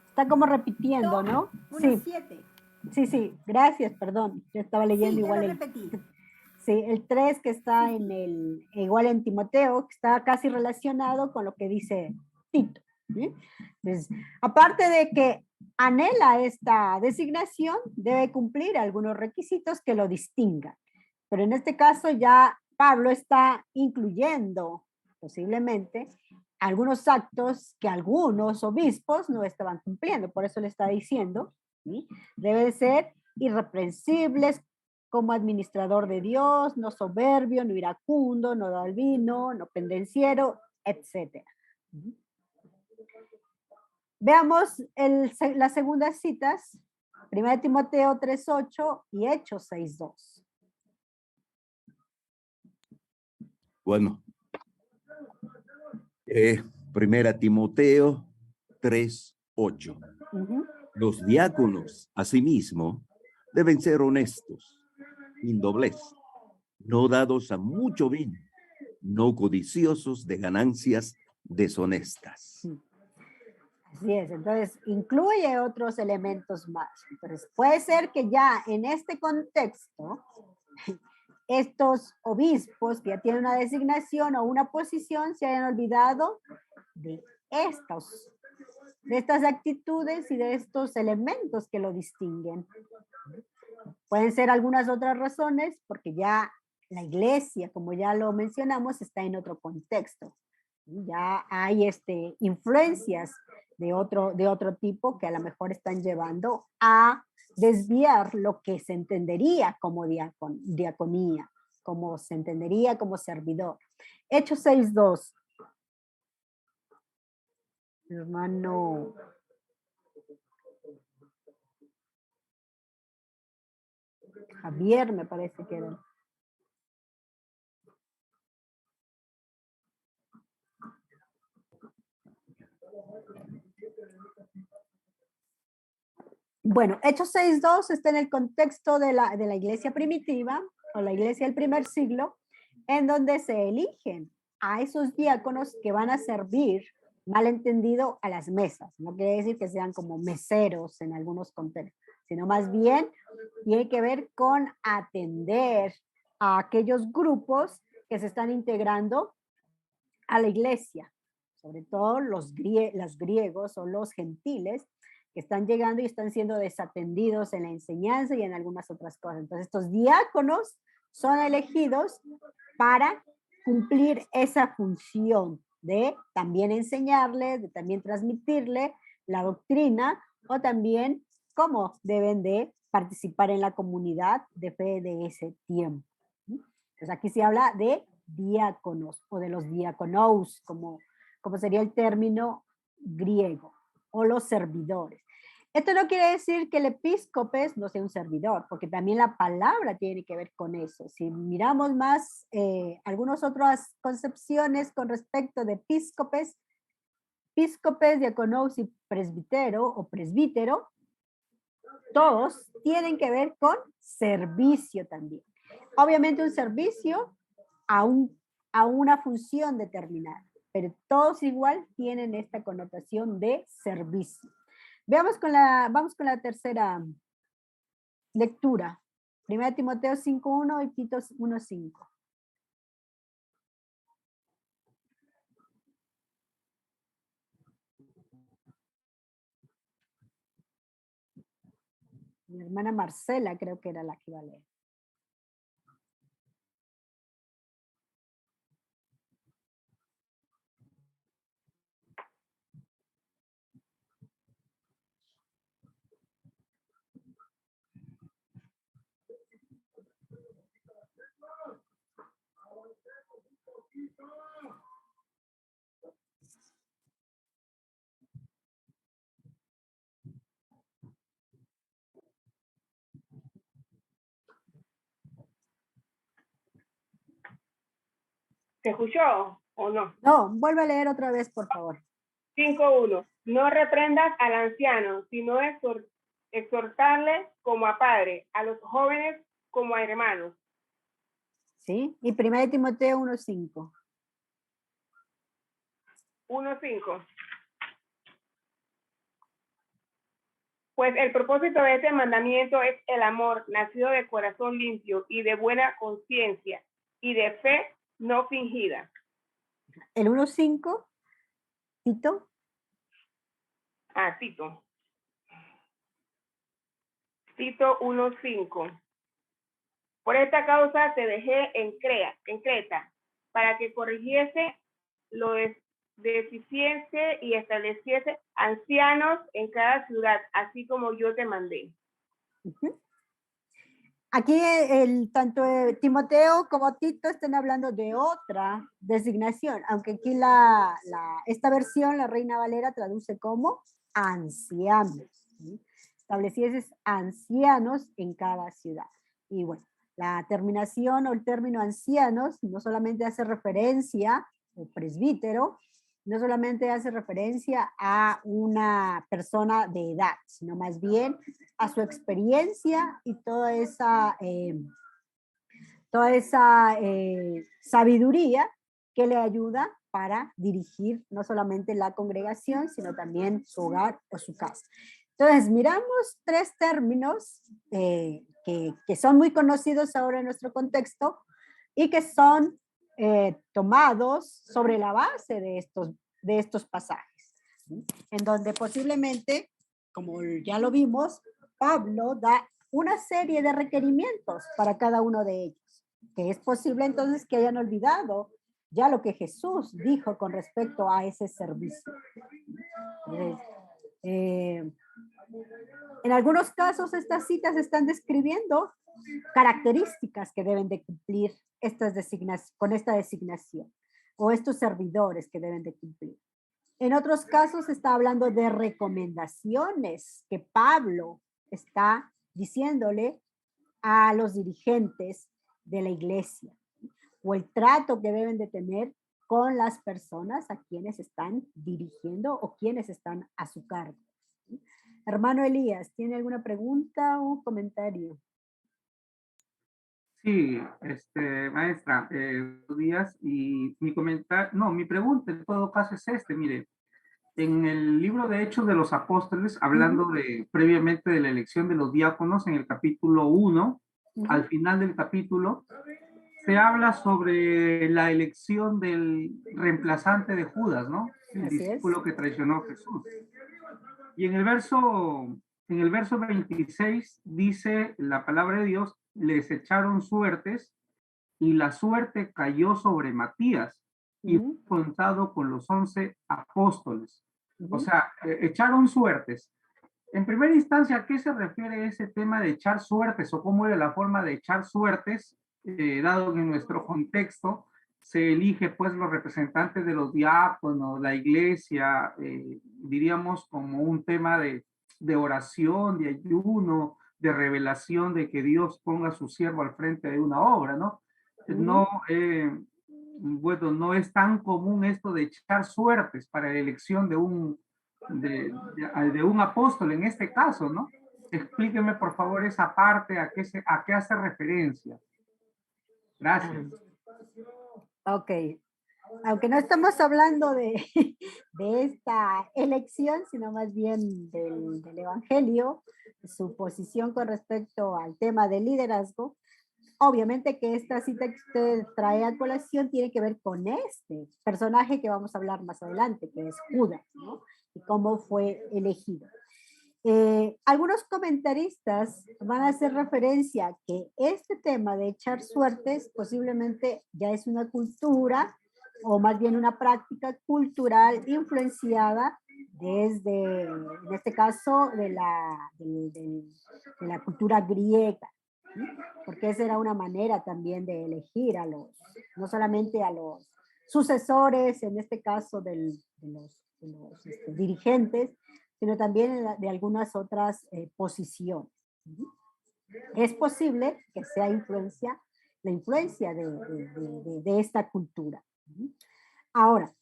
Está como repitiendo, ¿no? Sí. 1:7. Sí, gracias, perdón. Yo estaba leyendo Sí, igual ya lo repetí. Sí, el 3 que está igual en Timoteo, que está casi relacionado con lo que dice Tito. ¿Sí? Entonces, aparte de que anhela esta designación, debe cumplir algunos requisitos que lo distingan. Pero en este caso ya Pablo está incluyendo posiblemente algunos actos que algunos obispos no estaban cumpliendo. Por eso le está diciendo, ¿sí? Debe ser irreprensibles como administrador de Dios, no soberbio, no iracundo, no da al vino, no pendenciero, etc. Veamos las segundas citas, 1 Timoteo 3.8 y Hechos 6.2. Bueno, 1 Timoteo 3.8. Los diáconos, asimismo, deben ser honestos, sin doblez, no dados a mucho vino, no codiciosos de ganancias deshonestas. Así es, entonces incluye otros elementos más. Entonces puede ser que ya en este contexto, estos obispos que ya tienen una designación o una posición se hayan olvidado de estas actitudes y de estos elementos que lo distinguen. Pueden ser algunas otras razones porque ya la iglesia, como ya lo mencionamos, está en otro contexto. Ya hay influencias de otro tipo que a lo mejor están llevando a desviar lo que se entendería como diaconía, como se entendería como servidor. Hechos 6.2. Javier me parece que era. Bueno, Hechos 6.2 está en el contexto de la iglesia primitiva o la iglesia del primer siglo, en donde se eligen a esos diáconos que van a servir, malentendido, a las mesas. No quiere decir que sean como meseros en algunos contextos, sino más bien tiene que ver con atender a aquellos grupos que se están integrando a la iglesia, sobre todo los griegos o los gentiles, que están llegando y están siendo desatendidos en la enseñanza y en algunas otras cosas. Entonces, estos diáconos son elegidos para cumplir esa función de también enseñarles, de también transmitirle la doctrina o también cómo deben de participar en la comunidad de fe de ese tiempo. Entonces, aquí se habla de diáconos o de los diaconos, como sería el término griego, o los servidores. Esto no quiere decir que el episcopes no sea un servidor, porque también la palabra tiene que ver con eso. Si miramos más algunas otras concepciones con respecto de episcopes, diaconos y presbítero o presbítero, todos tienen que ver con servicio también. Obviamente un servicio a una función determinada, pero todos igual tienen esta connotación de servicio. Vamos con la tercera lectura. 1 Timoteo 5.1 y Tito 1.5. Mi hermana Marcela creo que era la que iba a leer. ¿Se escuchó o no? No, vuelve a leer otra vez, por favor. 5.1. No reprendas al anciano, sino exhortarle como a padre, a los jóvenes como a hermanos. ¿Sí? Y 1 Timoteo 1.5. 1.5. Pues el propósito de este mandamiento es el amor, nacido de corazón limpio y de buena conciencia y de fe no fingida. El 1.5, Tito. Tito. Tito 1.5. Por esta causa te dejé en Creta, para que corrigiese lo deficiente y estableciese ancianos en cada ciudad, así como yo te mandé. Aquí tanto Timoteo como Tito están hablando de otra designación, aunque aquí esta versión, la Reina Valera, traduce como ancianos. ¿Sí? Establecieses ancianos en cada ciudad. Y bueno, la terminación o el término ancianos no solamente hace referencia, o presbítero, no solamente hace referencia a una persona de edad, sino más bien a su experiencia y toda esa sabiduría que le ayuda para dirigir no solamente la congregación, sino también su hogar o su casa. Entonces, miramos tres términos que son muy conocidos ahora en nuestro contexto y que son tomados sobre la base de estos pasajes, ¿sí? En donde posiblemente, como ya lo vimos, Pablo da una serie de requerimientos para cada uno de ellos, que es posible entonces que hayan olvidado ya lo que Jesús dijo con respecto a ese servicio. En algunos casos estas citas están describiendo características que deben de cumplir con esta designación o estos servidores que deben de cumplir. En otros casos está hablando de recomendaciones que Pablo está diciéndole a los dirigentes de la iglesia o el trato que deben de tener con las personas a quienes están dirigiendo o quienes están a su cargo. Hermano Elías, ¿tiene alguna pregunta o comentario? Sí, maestra, buenos días. Y mi comentario, no, mi pregunta en todo caso es mire, en el libro de Hechos de los Apóstoles, hablando previamente de la elección de los diáconos, en el capítulo 1, al final del capítulo, se habla sobre la elección del reemplazante de Judas, ¿no? El discípulo que traicionó a Jesús. Y en el verso 26 dice la palabra de Dios, les echaron suertes y la suerte cayó sobre Matías y fue contado con los 11 apóstoles. O sea, echaron suertes. En primera instancia, ¿a qué se refiere ese tema de echar suertes o cómo era la forma de echar suertes, dado que en nuestro contexto se elige pues los representantes de los diáconos, la iglesia, diríamos como un tema de oración, de ayuno, de revelación de que Dios ponga a su siervo al frente de una obra, ¿no? No, bueno, no es tan común esto de echar suertes para la elección de un apóstol en este caso, ¿no? Explíqueme por favor esa parte, a qué hace referencia. Gracias. Ok. Aunque no estamos hablando de esta elección, sino más bien del Evangelio, su posición con respecto al tema del liderazgo, obviamente que esta cita que usted trae a colación tiene que ver con este personaje que vamos a hablar más adelante, que es Judas, ¿no? Y cómo fue elegido. Algunos comentaristas van a hacer referencia a que este tema de echar suertes posiblemente ya es una cultura o más bien una práctica cultural influenciada desde, en este caso, de la cultura griega, ¿sí? Porque esa era una manera también de elegir no solamente a los sucesores, en este caso de los dirigentes, sino también de algunas otras posiciones. Es posible que sea la influencia de esta cultura. Ahora,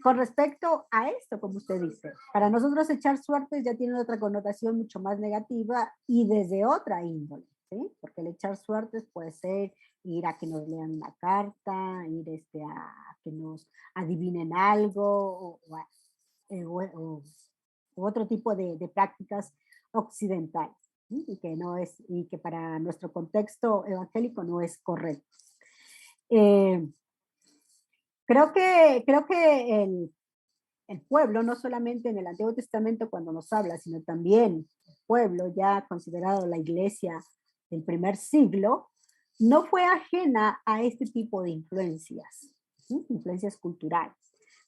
con respecto a esto, como usted dice, para nosotros echar suertes ya tiene otra connotación mucho más negativa y desde otra índole, ¿sí? Porque el echar suertes puede ser ir a que nos lean una carta, ir a que nos adivinen algo o otro tipo de prácticas occidentales, ¿sí? Y que para nuestro contexto evangélico no es correcto. Creo que el pueblo, no solamente en el Antiguo Testamento cuando nos habla, sino también el pueblo ya considerado la iglesia del primer siglo, no fue ajena a este tipo de influencias, ¿sí? Influencias culturales.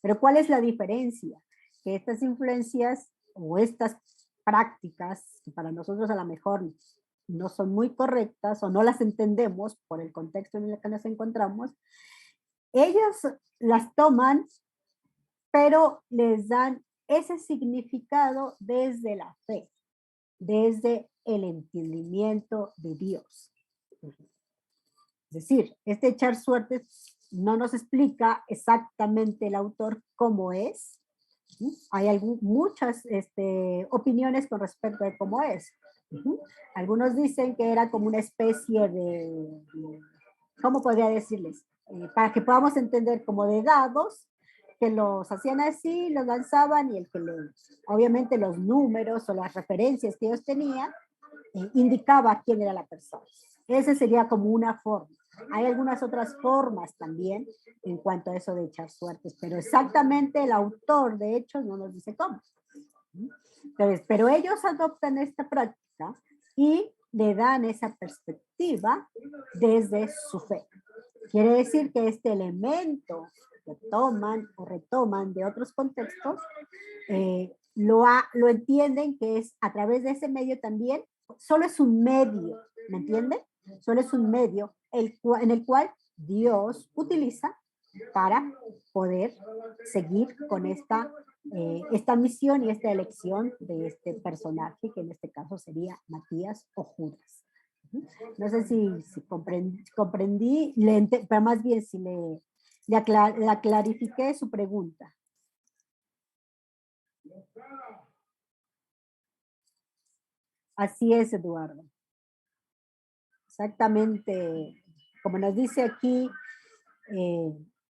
Pero ¿cuál es la diferencia? Que estas influencias o estas prácticas, que para nosotros a lo mejor no son muy correctas o no las entendemos por el contexto en el que nos encontramos, ellos las toman, pero les dan ese significado desde la fe, desde el entendimiento de Dios. Es decir, este echar suertes no nos explica exactamente el autor cómo es. Hay muchas opiniones con respecto a cómo es. Algunos dicen que era como una especie de ¿cómo podría decirles? Para que podamos entender como de dados, que los hacían así, los lanzaban y obviamente los números o las referencias que ellos tenían indicaba quién era la persona. Esa sería como una forma. Hay algunas otras formas también en cuanto a eso de echar suertes, pero exactamente el autor de Hechos no nos dice cómo. Entonces, pero ellos adoptan esta práctica y le dan esa perspectiva desde su fe. Quiere decir que este elemento que toman o retoman de otros contextos, lo entienden que es a través de ese medio también, solo es un medio, ¿me entienden? Solo es un medio en el cual Dios utiliza para poder seguir con esta esta misión y esta elección de este personaje, que en este caso sería Matías o Judas. No sé si comprendí, pero más bien si la clarifiqué su pregunta. Así es, Eduardo. Exactamente, como nos dice aquí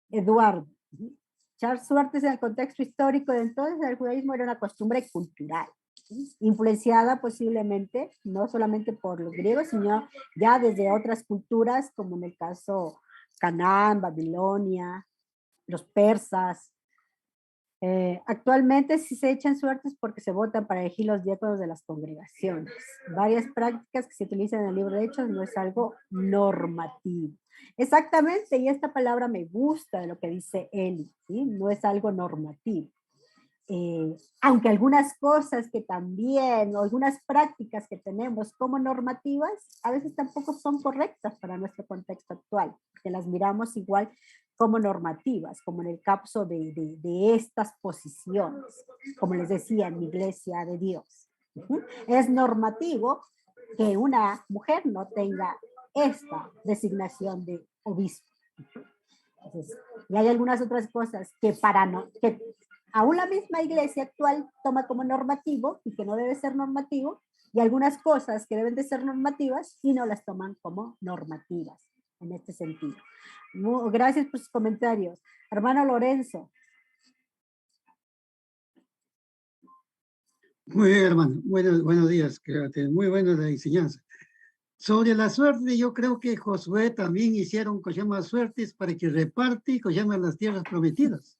Eduardo. Echar suertes en el contexto histórico de entonces el judaísmo era una costumbre cultural, influenciada posiblemente no solamente por los griegos, sino ya desde otras culturas, como en el caso Canaán, Babilonia, los persas. Actualmente sí se echan suertes porque se votan para elegir los diáconos de las congregaciones. Varias prácticas que se utilizan en el libro de Hechos no es algo normativo. Exactamente, y esta palabra me gusta de lo que dice Eli, ¿sí? No es algo normativo. Aunque algunas cosas que también, o algunas prácticas que tenemos como normativas, a veces tampoco son correctas para nuestro contexto actual, que las miramos igual como normativas, como en el caso de estas posiciones, como les decía, en mi iglesia de Dios. Es normativo que una mujer no tenga esta designación de obispo. Entonces, y hay algunas otras cosas que que aún la misma iglesia actual toma como normativo y que no debe ser normativo, y algunas cosas que deben de ser normativas y no las toman como normativas en este sentido. Gracias por sus comentarios. Hermano Lorenzo. Muy bien, hermano. Buenos días. Muy buena la enseñanza. Sobre la suerte, yo creo que Josué también hicieron suertes para que reparte las tierras prometidas.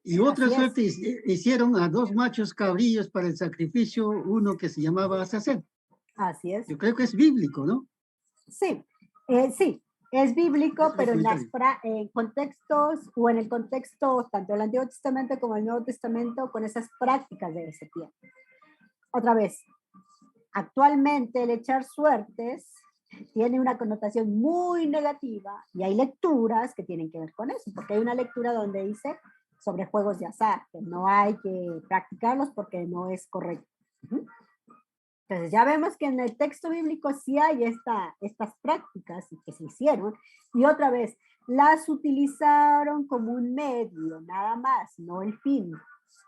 Y otra suerte hicieron a 2 machos cabrillos para el sacrificio, uno que se llamaba Azazel. Así es. Yo creo que es bíblico, ¿no? Sí, sí, es bíblico, pero en los contextos o en el contexto tanto del Antiguo Testamento como del Nuevo Testamento con esas prácticas de ese tiempo. Otra vez, actualmente el echar suertes tiene una connotación muy negativa y hay lecturas que tienen que ver con eso, porque hay una lectura donde dice sobre juegos de azar, que no hay que practicarlos porque no es correcto. Entonces ya vemos que en el texto bíblico sí hay estas prácticas que se hicieron, y otra vez, las utilizaron como un medio, nada más, no el fin.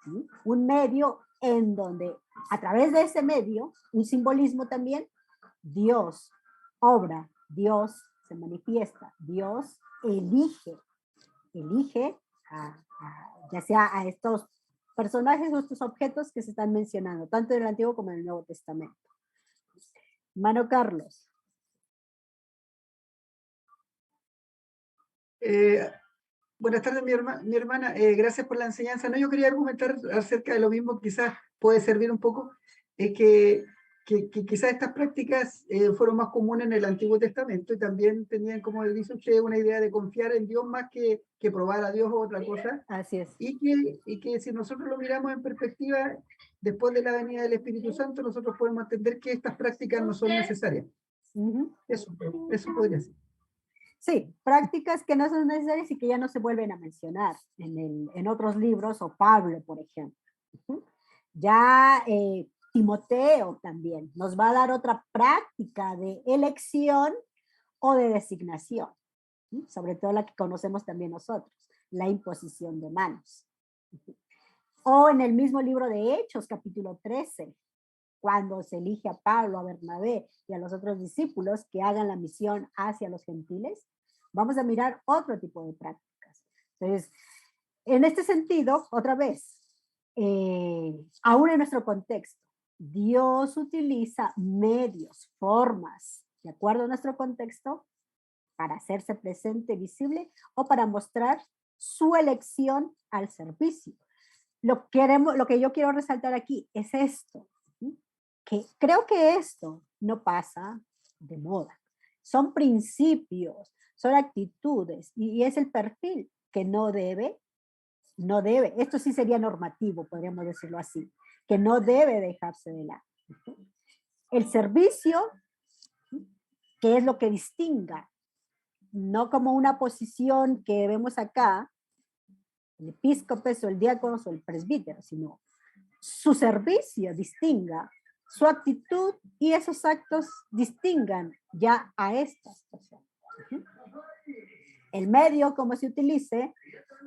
¿Sí? Un medio en donde a través de ese medio, un simbolismo también, Dios obra, Dios se manifiesta, Dios elige ya sea a estos personajes o estos objetos que se están mencionando, tanto en el Antiguo como en el Nuevo Testamento. Hermano Carlos. Buenas tardes, mi hermana. Gracias por la enseñanza. No, yo quería argumentar acerca de lo mismo, quizás puede servir un poco, es que quizás estas prácticas fueron más comunes en el Antiguo Testamento y también tenían, como dice usted, una idea de confiar en Dios más que probar a Dios o otra cosa. Así es. Y que si nosotros lo miramos en perspectiva, después de la venida del Espíritu Santo, nosotros podemos entender que estas prácticas no son necesarias. Eso podría ser. Sí, prácticas que no son necesarias y que ya no se vuelven a mencionar en otros libros, o Pablo, por ejemplo. Ya Timoteo también nos va a dar otra práctica de elección o de designación, sobre todo la que conocemos también nosotros, la imposición de manos. O en el mismo libro de Hechos, capítulo 13, cuando se elige a Pablo, a Bernabé y a los otros discípulos que hagan la misión hacia los gentiles, vamos a mirar otro tipo de prácticas. Entonces, en este sentido, otra vez, aún en nuestro contexto, Dios utiliza medios, formas, de acuerdo a nuestro contexto, para hacerse presente, visible, o para mostrar su elección al servicio. Lo que yo quiero resaltar aquí es esto, que creo que esto no pasa de moda. Son principios, son actitudes, y es el perfil que no debe, esto sí sería normativo, podríamos decirlo así, que no debe dejarse de lado. El servicio, que es lo que distinga, no como una posición que vemos acá, el episcopo o el diácono o el presbítero, sino su servicio distinga, su actitud y esos actos distingan ya a estas personas. El medio, como se utilice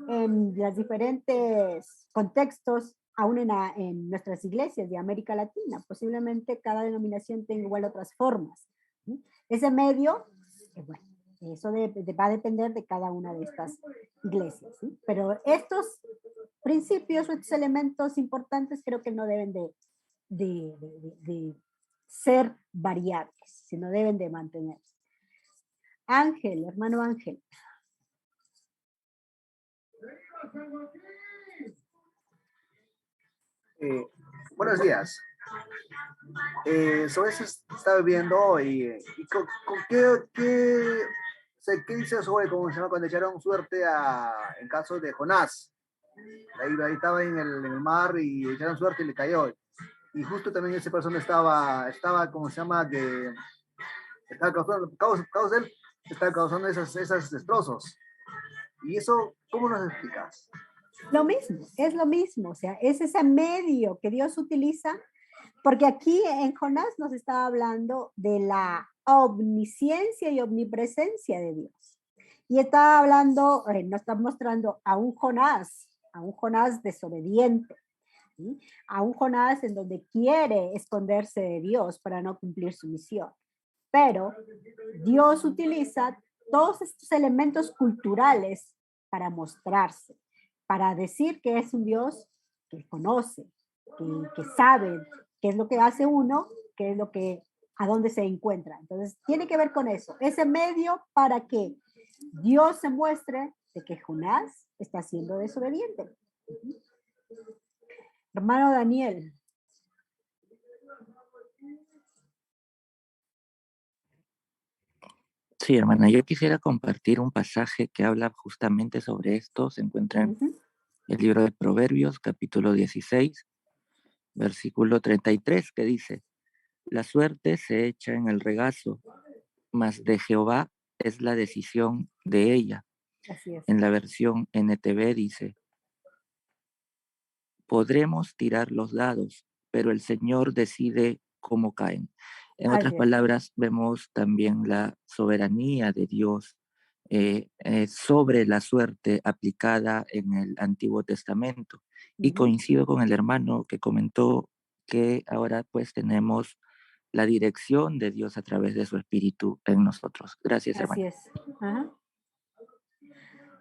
en los diferentes contextos, aún en nuestras iglesias de América Latina, posiblemente cada denominación tenga igual otras formas. Ese medio, bueno, eso va a depender de cada una de estas iglesias, ¿sí? Pero estos principios o estos elementos importantes creo que no deben de ser variables, sino deben de mantenerse. Ángel, hermano Ángel. Buenos días. Sobre eso estaba viendo y con qué dice sobre cómo se llama cuando echaron suerte en caso de Jonás. Ahí estaba en el mar y echaron suerte y le cayó. Y justo también esa persona estaba ¿cómo se llama? Estaba causando esas destrozos. Y eso, ¿cómo nos explicas? Es lo mismo, o sea, es ese medio que Dios utiliza, porque aquí en Jonás nos está hablando de la omnisciencia y omnipresencia de Dios. Y está hablando, nos está mostrando a un Jonás desobediente, ¿sí? A un Jonás en donde quiere esconderse de Dios para no cumplir su misión. Pero Dios utiliza todos estos elementos culturales para mostrarse, para decir que es un Dios que conoce, que sabe qué es lo que hace uno, qué es lo que, a dónde se encuentra. Entonces, tiene que ver con eso, ese medio para que Dios se muestre de que Jonás está siendo desobediente. Hermano Daniel. Sí, hermana, yo quisiera compartir un pasaje que habla justamente sobre esto. Se encuentra en el libro de Proverbios, capítulo 16, versículo 33, que dice: la suerte se echa en el regazo, mas de Jehová es la decisión de ella. Así es. En la versión NTV dice: podremos tirar los dados, pero el Señor decide cómo caen. En otras palabras, vemos también la soberanía de Dios sobre la suerte aplicada en el Antiguo Testamento. Y coincido con el hermano que comentó que ahora pues tenemos la dirección de Dios a través de su Espíritu en nosotros. Gracias, hermano. Así es. Ajá.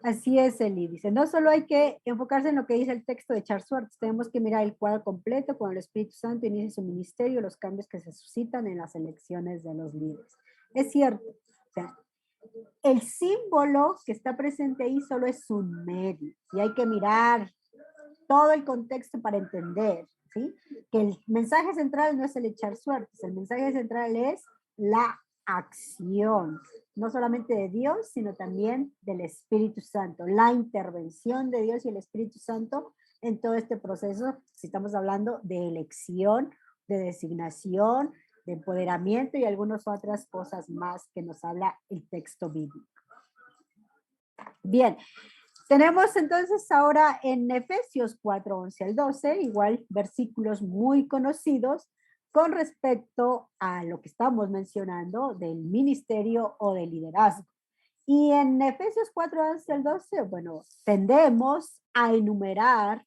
Así es, Eli. Dice, no solo hay que enfocarse en lo que dice el texto de echar suertes, tenemos que mirar el cuadro completo cuando el Espíritu Santo inicia su ministerio, los cambios que se suscitan en las elecciones de los líderes. Es cierto, o sea, el símbolo que está presente ahí solo es un medio y hay que mirar todo el contexto para entender, ¿sí? Que el mensaje central no es el echar suertes, el mensaje central es la acción, no solamente de Dios, sino también del Espíritu Santo, la intervención de Dios y el Espíritu Santo en todo este proceso, si estamos hablando de elección, de designación, de empoderamiento y algunas otras cosas más que nos habla el texto bíblico. Bien, tenemos entonces ahora en Efesios 4, 11 al 12, igual versículos muy conocidos con respecto a lo que estamos mencionando del ministerio o del liderazgo. Y en Efesios 4, 11 al 12, bueno, tendemos a enumerar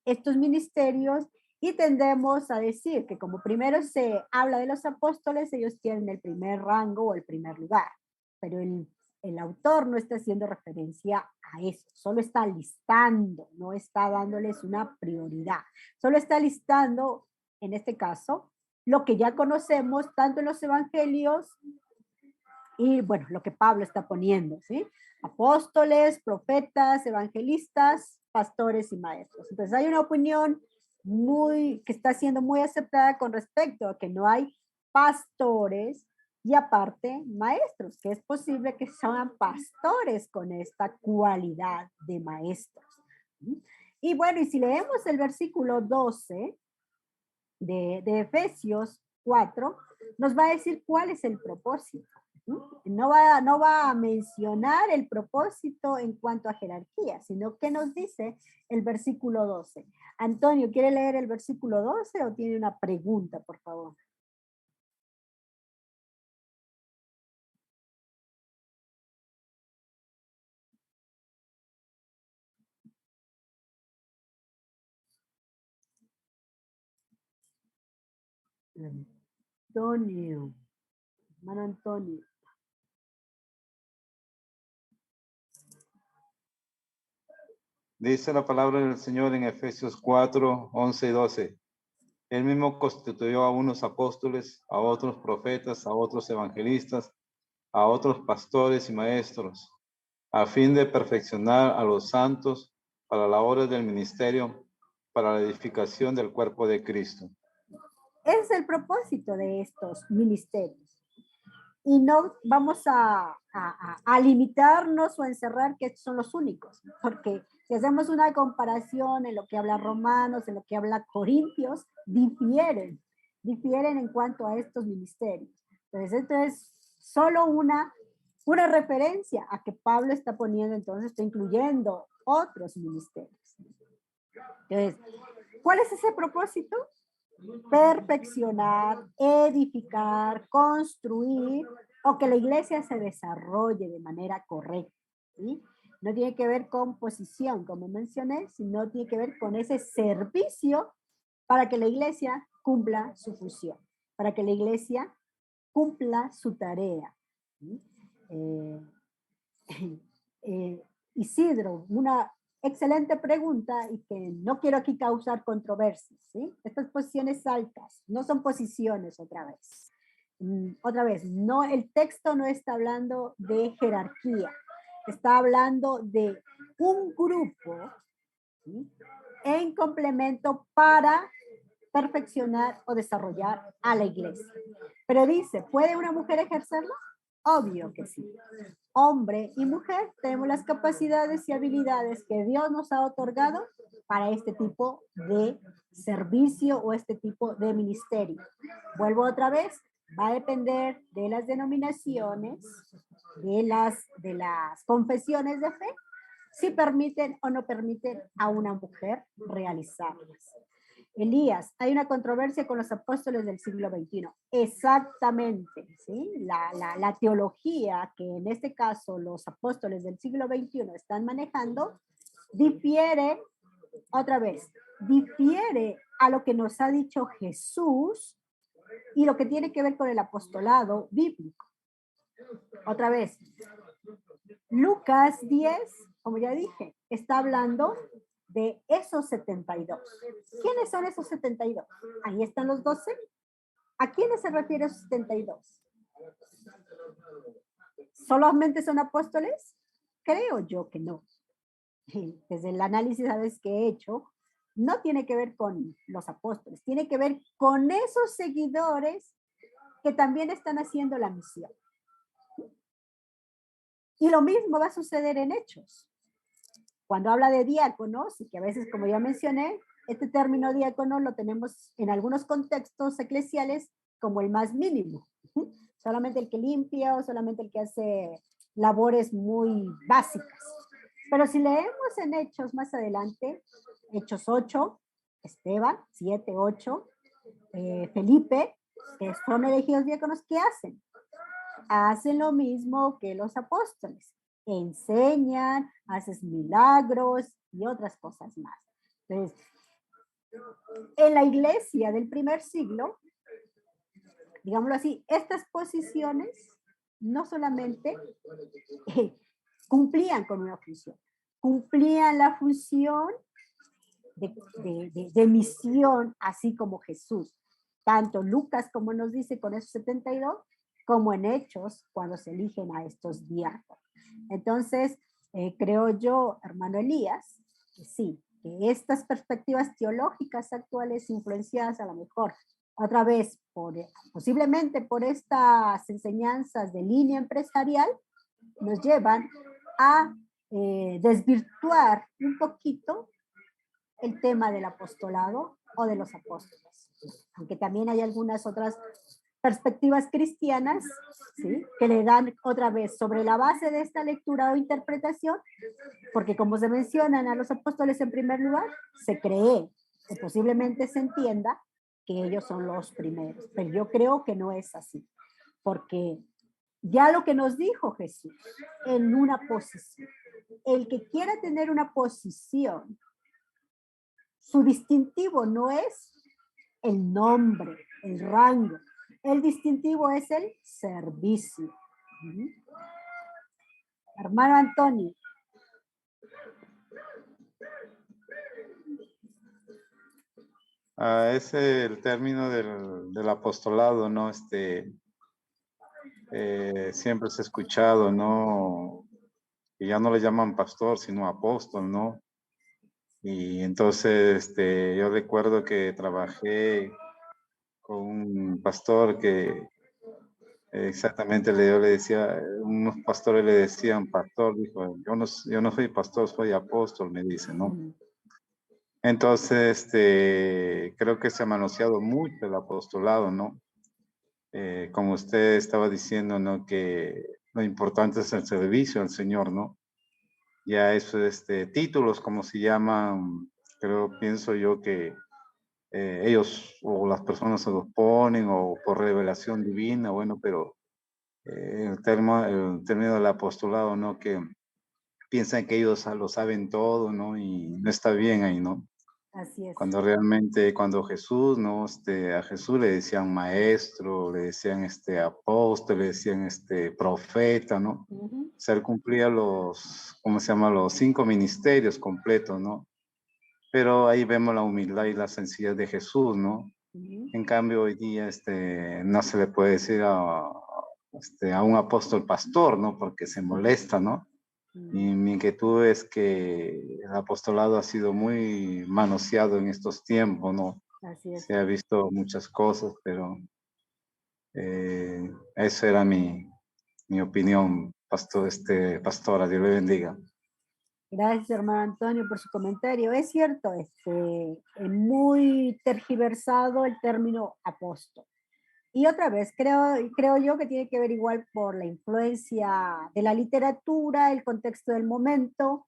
estos ministerios y tendemos a decir que como primero se habla de los apóstoles, ellos tienen el primer rango o el primer lugar, pero el autor no está haciendo referencia a eso, solo está listando, no está dándoles una prioridad, solo está listando, en este caso, lo que ya conocemos tanto en los evangelios y, bueno, lo que Pablo está poniendo, ¿sí? Apóstoles, profetas, evangelistas, pastores y maestros. Entonces hay una opinión que está siendo muy aceptada con respecto a que no hay pastores y aparte maestros, que es posible que sean pastores con esta cualidad de maestros. Y bueno, y si leemos el versículo 12 de Efesios 4, nos va a decir cuál es el propósito. No va a mencionar el propósito en cuanto a jerarquía, sino que nos dice el versículo 12. Antonio, ¿quiere leer el versículo 12 o tiene una pregunta, por favor? Antonio, hermano Antonio. Dice la palabra del Señor en Efesios 4, 11 y 12. Él mismo constituyó a unos apóstoles, a otros profetas, a otros evangelistas, a otros pastores y maestros, a fin de perfeccionar a los santos para la obra del ministerio, para la edificación del cuerpo de Cristo. Ese es el propósito de estos ministerios. Y no vamos a limitarnos o a encerrar que estos son los únicos, porque si hacemos una comparación en lo que habla Romanos, en lo que habla Corintios, difieren en cuanto a estos ministerios. Entonces, esto es solo una referencia a que Pablo está poniendo, entonces está incluyendo otros ministerios. Entonces, ¿cuál es ese propósito? Perfeccionar, edificar, construir, o que la iglesia se desarrolle de manera correcta, ¿sí? No tiene que ver con posición, como mencioné, sino tiene que ver con ese servicio para que la iglesia cumpla su función, para que la iglesia cumpla su tarea, ¿sí? Isidro, una excelente pregunta y que no quiero aquí causar controversias, ¿sí? Estas posiciones altas no son posiciones otra vez. Otra vez, no, el texto no está hablando de jerarquía, está hablando de un grupo, ¿sí?, en complemento para perfeccionar o desarrollar a la iglesia. Pero dice, ¿puede una mujer ejercerlo? Obvio que sí. Hombre y mujer tenemos las capacidades y habilidades que Dios nos ha otorgado para este tipo de servicio o este tipo de ministerio. Vuelvo otra vez, va a depender de las denominaciones, de las confesiones de fe, si permiten o no permiten a una mujer realizarlas. Elías, hay una controversia con los apóstoles del siglo XXI. Exactamente, ¿sí? La teología que en este caso los apóstoles del siglo XXI están manejando difiere, otra vez, difiere a lo que nos ha dicho Jesús y lo que tiene que ver con el apostolado bíblico. Otra vez, Lucas 10, como ya dije, está hablando de esos 72. ¿Quiénes son esos 72? Ahí están los 12. ¿A quiénes se refiere esos 72? ¿Solamente son apóstoles? Creo yo que no. Desde el análisis, ¿sabes?, que he hecho, no tiene que ver con los apóstoles, tiene que ver con esos seguidores que también están haciendo la misión. Y lo mismo va a suceder en Hechos. Cuando habla de diáconos, y que a veces, como ya mencioné, este término diácono lo tenemos en algunos contextos eclesiales como el más mínimo. Solamente el que limpia o solamente el que hace labores muy básicas. Pero si leemos en Hechos más adelante, Hechos 8, Esteban, 7, 8, Felipe, que son elegidos diáconos, ¿qué hacen? Hacen lo mismo que los apóstoles. Enseñan, hacen milagros y otras cosas más. Entonces, en la iglesia del primer siglo, digámoslo así, estas posiciones no solamente cumplían con una función, cumplían la función de misión, así como Jesús. Tanto Lucas, como nos dice con esos 72, como en Hechos, cuando se eligen a estos diáconos. Entonces, creo yo, hermano Elías, que sí, que estas perspectivas teológicas actuales influenciadas a lo mejor, otra vez, posiblemente por estas enseñanzas de línea empresarial, nos llevan a desvirtuar un poquito el tema del apostolado o de los apóstoles. Aunque también hay algunas otras perspectivas cristianas, ¿sí? Que le dan otra vez sobre la base de esta lectura o interpretación, porque como se mencionan a los apóstoles en primer lugar, se cree o posiblemente se entienda que ellos son los primeros, pero yo creo que no es así, porque ya lo que nos dijo Jesús en una posición, el que quiera tener una posición, su distintivo no es el nombre, el rango, el distintivo es el servicio. Hermano Antonio. Es el término del apostolado, ¿no? Siempre se ha escuchado, ¿no? Que ya no le llaman pastor, sino apóstol, ¿no? Y entonces, yo recuerdo que trabajé con un pastor que exactamente yo le decía, unos pastores le decían pastor, dijo, yo no soy pastor, soy apóstol, me dice, ¿no? Entonces, creo que se ha manoseado mucho el apostolado, ¿no? Como usted estaba diciendo, ¿no? Que lo importante es el servicio al Señor, ¿no? Ya eso, títulos, como se llaman, pienso yo que ellos o las personas se los ponen o por revelación divina, bueno, pero el término del apostolado, ¿no? Que piensan que ellos lo saben todo, ¿no? Y no está bien ahí, ¿no? Así es. Cuando realmente, cuando Jesús, ¿no? A Jesús le decían maestro, le decían apóstol, le decían profeta, ¿no? O sea, él cumplía ¿cómo se llama? Los 5 ministerios completos, ¿no? Pero ahí vemos la humildad y la sencillez de Jesús, ¿no? En cambio, hoy día, no se le puede decir a un apóstol pastor, ¿no? Porque se molesta, ¿no? Y mi inquietud es que el apostolado ha sido muy manoseado en estos tiempos, ¿no? Así es. Se ha visto muchas cosas, pero eso era mi opinión, pastora, Dios le bendiga. Gracias, hermano Antonio, por su comentario. Es cierto, muy tergiversado el término apóstol. Y otra vez, creo yo que tiene que ver igual por la influencia de la literatura, el contexto del momento,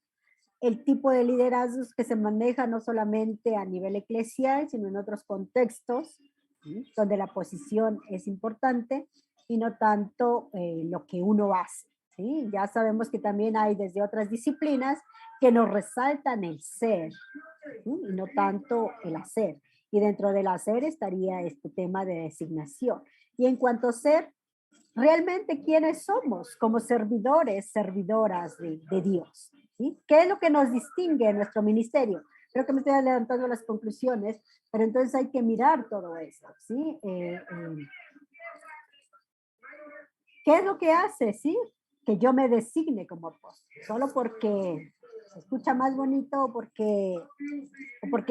el tipo de liderazgos que se maneja no solamente a nivel eclesial, sino en otros contextos, ¿sí? Donde la posición es importante y no tanto lo que uno hace. ¿Sí? Ya sabemos que también hay desde otras disciplinas que nos resaltan el ser, ¿sí? Y no tanto el hacer. Y dentro del hacer estaría este tema de designación. Y en cuanto a ser, realmente quiénes somos como servidores, servidoras de Dios. ¿Sí? ¿Qué es lo que nos distingue en nuestro ministerio? Creo que me estoy adelantando las conclusiones, pero entonces hay que mirar todo eso. ¿Sí? ¿Qué es lo que hace? ¿Sí? Que yo me designe como apóstol, solo porque se escucha más bonito o porque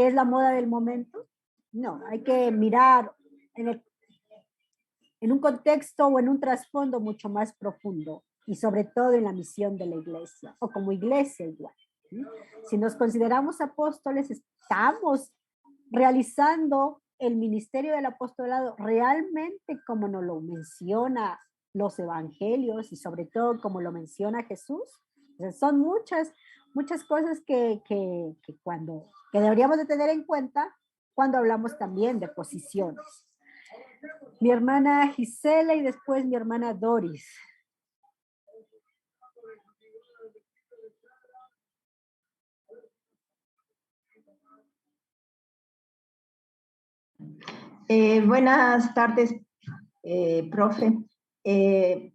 es la moda del momento. No, hay que mirar en un contexto o en un trasfondo mucho más profundo y sobre todo en la misión de la iglesia o como iglesia igual. ¿Sí? Si nos consideramos apóstoles, estamos realizando el ministerio del apostolado realmente como nos lo menciona los evangelios y sobre todo como lo menciona Jesús. Entonces, son muchas cosas que deberíamos de tener en cuenta cuando hablamos también de posiciones. Mi hermana Gisela y después mi hermana Doris. Buenas tardes, profe.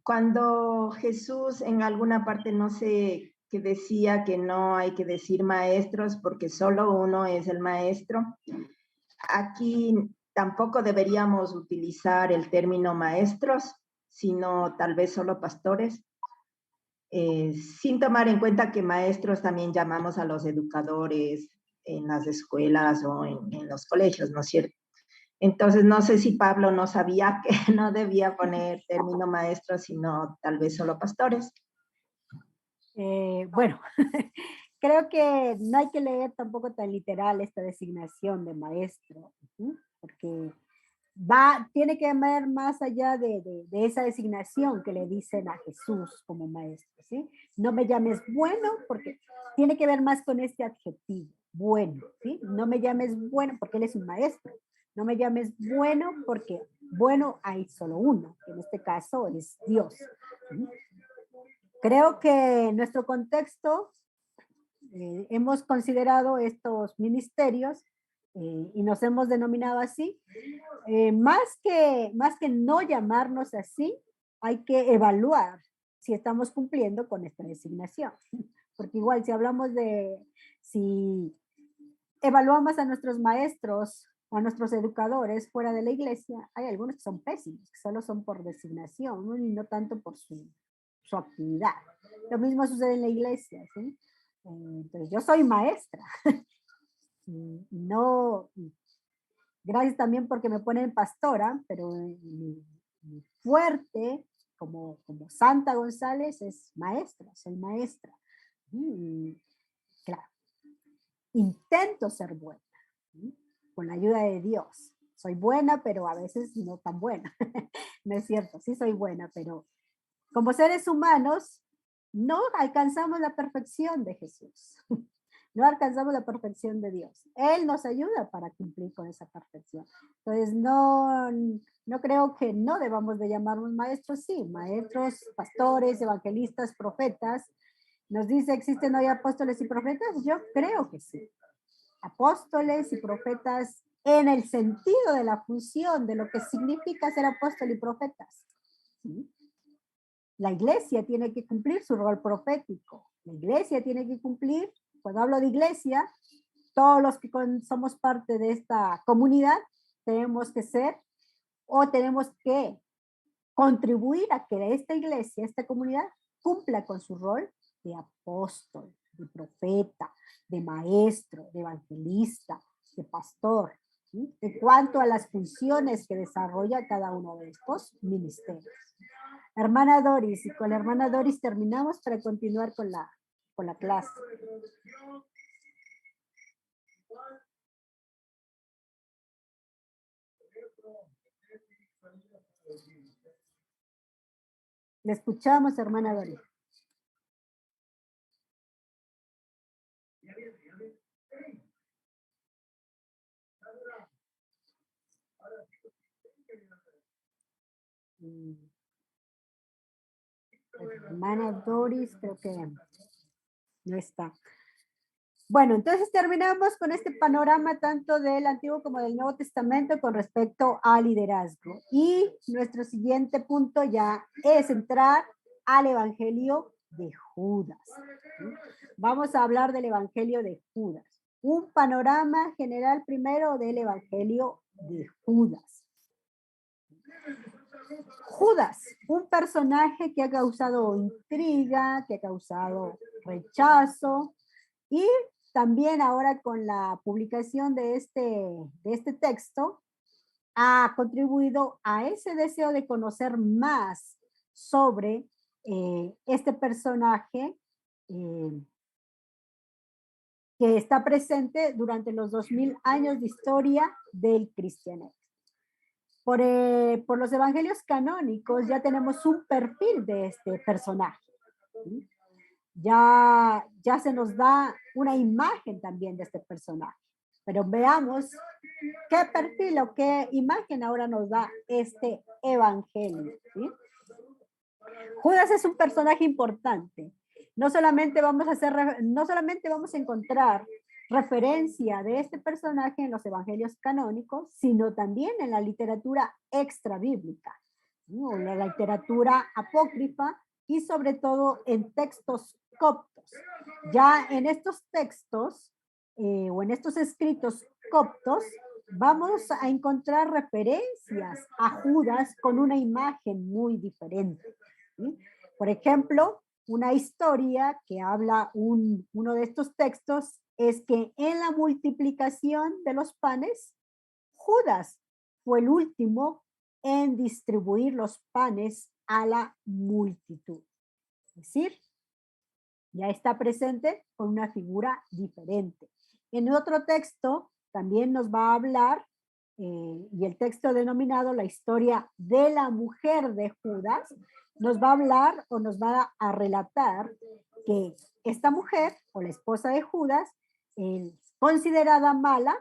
Cuando Jesús en alguna parte, no sé, que decía que no hay que decir maestros porque solo uno es el maestro, aquí tampoco deberíamos utilizar el término maestros, sino tal vez solo pastores, sin tomar en cuenta que maestros también llamamos a los educadores en las escuelas o en los colegios, ¿no es cierto? Entonces, no sé si Pablo no sabía que no debía poner término maestro, sino tal vez solo pastores. Bueno, creo que no hay que leer tampoco tan literal esta designación de maestro, porque tiene que ver más allá de esa designación que le dicen a Jesús como maestro, ¿sí? No me llames bueno, porque tiene que ver más con este adjetivo, bueno, ¿sí? No me llames bueno porque él es un maestro. No me llames bueno porque bueno hay solo uno, que en este caso es Dios. ¿Sí? Creo que en nuestro contexto hemos considerado estos ministerios y nos hemos denominado así. Más que no llamarnos así, hay que evaluar si estamos cumpliendo con esta designación. Porque igual si evaluamos a nuestros maestros o a nuestros educadores fuera de la iglesia, hay algunos que son pésimos, que solo son por designación, ¿no? Y no tanto por su actividad. Lo mismo sucede en la iglesia, ¿sí? Entonces, yo soy maestra. No, gracias también porque me ponen pastora, pero mi fuerte como Santa González es maestra, soy maestra. Y, claro, intento ser buena, ¿sí? Con la ayuda de Dios. Soy buena, pero a veces no tan buena. No es cierto, sí soy buena, pero como seres humanos no alcanzamos la perfección de Jesús. No alcanzamos la perfección de Dios. Él nos ayuda para cumplir con esa perfección. Entonces, no creo que no debamos de llamarnos maestros, sí, maestros, pastores, evangelistas, profetas. Nos dice, ¿existen hoy apóstoles y profetas? Yo creo que sí. Apóstoles y profetas en el sentido de la función, de lo que significa ser apóstol y profetas. ¿Sí? La iglesia tiene que cumplir su rol profético. La iglesia tiene que cumplir. Cuando hablo de iglesia, todos los que somos parte de esta comunidad tenemos que ser o tenemos que contribuir a que esta iglesia, esta comunidad, cumpla con su rol de apóstol, de profeta, de maestro, de evangelista, de pastor, ¿sí? En cuanto a las funciones que desarrolla cada uno de estos ministerios. Hermana Doris, y con la hermana Doris terminamos para continuar con la clase. Le escuchamos, hermana Doris. Hermana Doris, creo que no está. Bueno, entonces terminamos con este panorama tanto del Antiguo como del Nuevo Testamento con respecto al liderazgo. Y nuestro siguiente punto ya es entrar al Evangelio de Judas. Vamos a hablar del Evangelio de Judas. Un panorama general primero del Evangelio de Judas. Judas, un personaje que ha causado intriga, que ha causado rechazo, y también ahora con la publicación de este texto ha contribuido a ese deseo de conocer más sobre este personaje que está presente durante los 2000 años de historia del cristianismo. Por los evangelios canónicos ya tenemos un perfil de este personaje. ¿Sí? Ya se nos da una imagen también de este personaje. Pero veamos qué perfil o qué imagen ahora nos da este evangelio. ¿Sí? Judas es un personaje importante. No solamente vamos a encontrar referencia de este personaje en los evangelios canónicos, sino también en la literatura extrabíblica, ¿no? La literatura apócrifa y sobre todo en textos coptos. Ya en estos textos o en estos escritos coptos vamos a encontrar referencias a Judas con una imagen muy diferente. ¿Sí? Por ejemplo, una historia que habla uno de estos textos es que en la multiplicación de los panes, Judas fue el último en distribuir los panes a la multitud. Es decir, ya está presente con una figura diferente. En otro texto también nos va a hablar y el texto denominado La historia de la mujer de Judas, nos va a hablar o nos va a relatar que esta mujer o la esposa de Judas, considerada mala,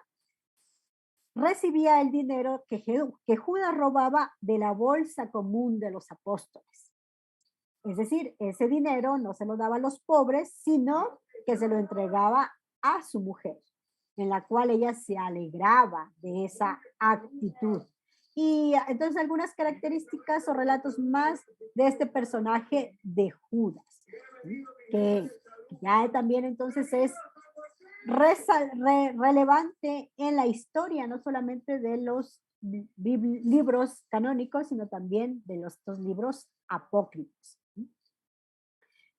recibía el dinero que Judas robaba de la bolsa común de los apóstoles. Es decir, ese dinero no se lo daba a los pobres, sino que se lo entregaba a su mujer, en la cual ella se alegraba de esa actitud. Y entonces algunas características o relatos más de este personaje de Judas, que ya también entonces es relevante en la historia, no solamente de los libros canónicos, sino también de los dos libros apócrifos.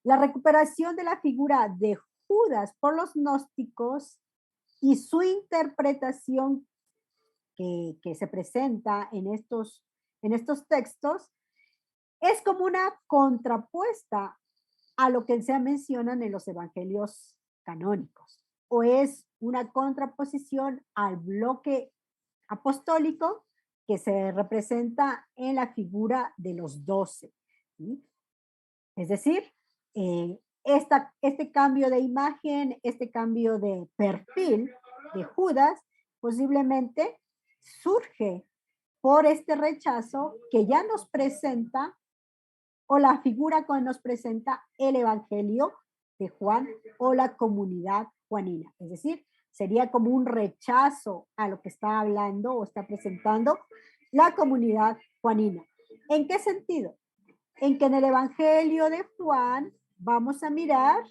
La recuperación de la figura de Judas por los gnósticos y su interpretación que se presenta en estos textos es como una contrapuesta a lo que se mencionan en los evangelios canónicos, o es una contraposición al bloque apostólico que se representa en la figura de los 12. ¿Sí? Es decir, este cambio de imagen, este cambio de perfil de Judas, posiblemente surge por este rechazo que ya nos presenta, o la figura que nos presenta el Evangelio de Juan o la comunidad juanina. Es decir, sería como un rechazo a lo que está hablando o está presentando la comunidad juanina. ¿En qué sentido? En que en el Evangelio de Juan vamos a mirar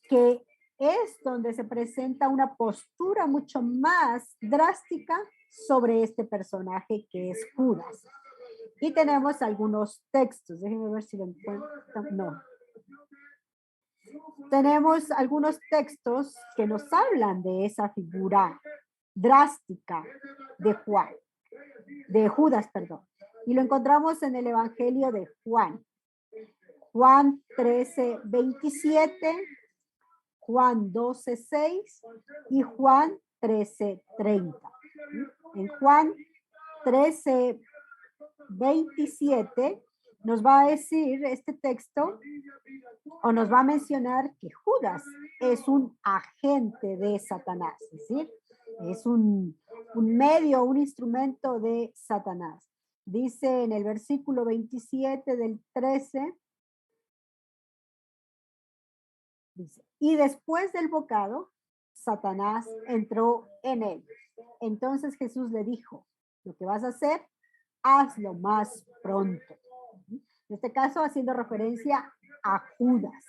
que es donde se presenta una postura mucho más drástica sobre este personaje que es Judas. Y tenemos algunos textos, déjenme ver si lo encuentro. No. Tenemos algunos textos que nos hablan de esa figura drástica de Judas, perdón. Y lo encontramos en el Evangelio de Juan. Juan 13, 27, Juan 12, 6 y Juan 13, 30. En Juan 13, 27 nos va a decir este texto, o nos va a mencionar que Judas es un agente de Satanás, es decir, es un medio, un instrumento de Satanás. Dice en el versículo 27 del 13, dice, y después del bocado, Satanás entró en él. Entonces Jesús le dijo, lo que vas a hacer, hazlo más pronto. En este caso, haciendo referencia a Judas.